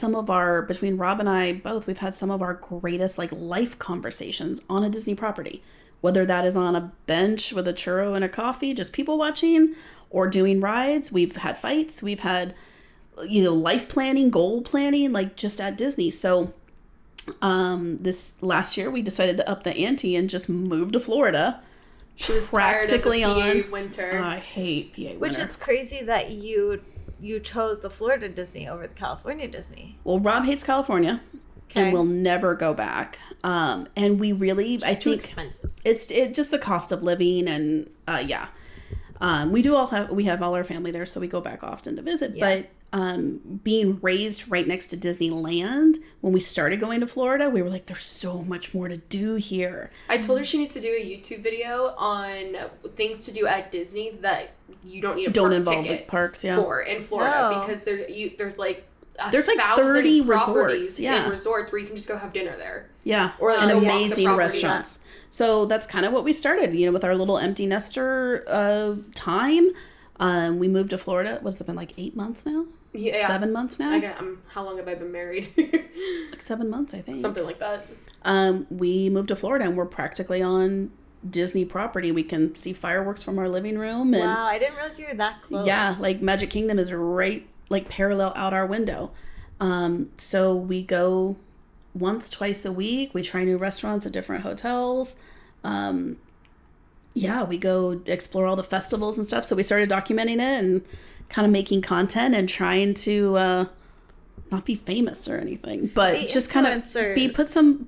between Rob and I both, we've had some of our greatest like life conversations on a Disney property, whether that is on a bench with a churro and a coffee, just people watching, or doing rides. We've had fights. We've had, life planning, goal planning, like just at Disney. So this last year we decided to up the ante and just move to Florida. She was practically tired of the PA winter. I hate PA winter. Which is crazy that you chose the Florida Disney over the California Disney. Well, Rob hates California and will never go back. And we really, I think, too expensive. It's just the cost of living, and we have all our family there, so we go back often to visit. Yeah. But being raised right next to Disneyland, when we started going to Florida, we were like, there's so much more to do here. I told her she needs to do a YouTube video on things to do at Disney that you don't need a park ticket parks, for in Florida, because there's like 30 resorts, in resorts where you can just go have dinner there. Yeah, or and amazing restaurants. So that's kind of what we started, with our little empty nester time. We moved to Florida. What's it been, like 8 months now? Yeah. 7 months now? How long have I been married? Like 7 months, I think. Something like that. We moved to Florida, and we're practically on Disney property. We can see fireworks from our living room. And wow, I didn't realize you were that close. Yeah, like Magic Kingdom is right, like parallel out our window. So we go twice a week. We try new restaurants at different hotels. We go explore all the festivals and stuff. So we started documenting it and kind of making content and trying to not be famous or anything, but Be just kind of influencers.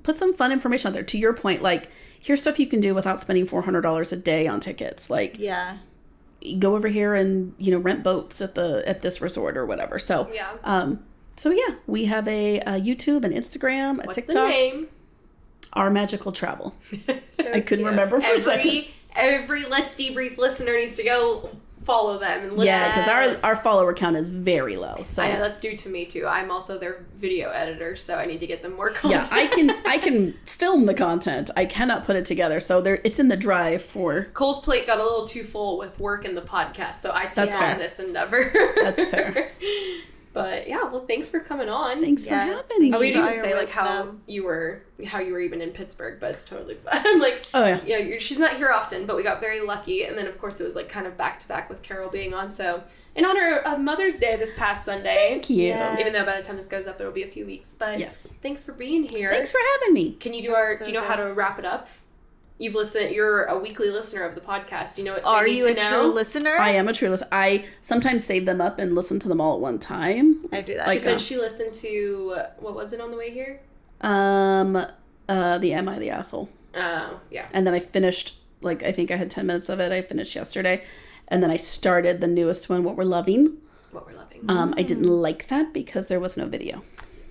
put some fun information out there. To your point, like, here's stuff you can do without spending $400 a day on tickets. Like, Yeah. go over here and, you know, rent boats at this resort or whatever. So so yeah, we have a YouTube, an Instagram, a What's TikTok. the name? Our Magical Travel. So I couldn't remember for a second. Every Let's Debrief listener needs to go follow them and listen. Yeah, because our follower count is very low. So I know, that's due to me too. I'm also their video editor, so I need to get them more content. yeah, I can film the content. I cannot put it together. So it's in the drive for. Cole's plate got a little too full with work and the podcast, so I took on this endeavor. That's fair. But yeah, well, thanks for coming on. Thanks for having me. Oh, we didn't for even say your like how you were even in Pittsburgh, but it's totally fine. I'm like, oh yeah, she's not here often, but we got very lucky. And then of course it was like kind of back to back with Carol being on. So in honor of Mother's Day this past Sunday. Thank you. Yes. Even though by the time this goes up, it'll be a few weeks. But yes, thanks for being here. Thanks for having me. Can you do do you know how to wrap it up? You're a weekly listener of the podcast. You know what Are they need you to a know? true listener? I am a true listener. I sometimes save them up and listen to them all at one time. I do that. She said she listened to, what was it on the way here? The Am I the Asshole? Oh, yeah. And then I finished, like, I think I had 10 minutes of it. I finished yesterday. And then I started the newest one, What We're Loving. What We're Loving. I didn't like that because there was no video.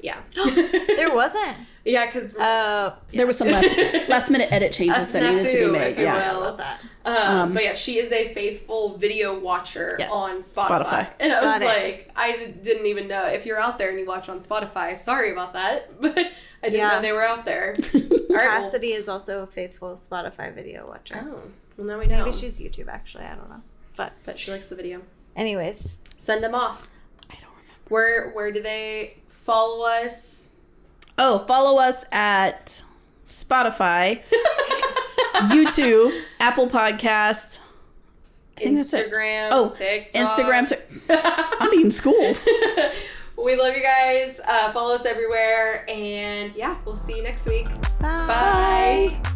Yeah. There wasn't. Yeah, because there was some last minute edit changes that needed to be made. if you Yeah. will. But yeah, she is a faithful video watcher on Spotify. And I was like, I didn't even know. If you're out there and you watch on Spotify, sorry about that. But I didn't know they were out there. All right, Cassidy is also a faithful Spotify video watcher. Oh, well, now we know. Maybe she's YouTube, actually. I don't know. But she likes the video. anyways. Send them off. I don't remember. Where do they follow us? Oh, follow us at Spotify, YouTube, Apple Podcasts, Instagram, TikTok. Instagram. I'm being schooled. We love you guys. Follow us everywhere. And yeah, we'll see you next week. Bye. Bye.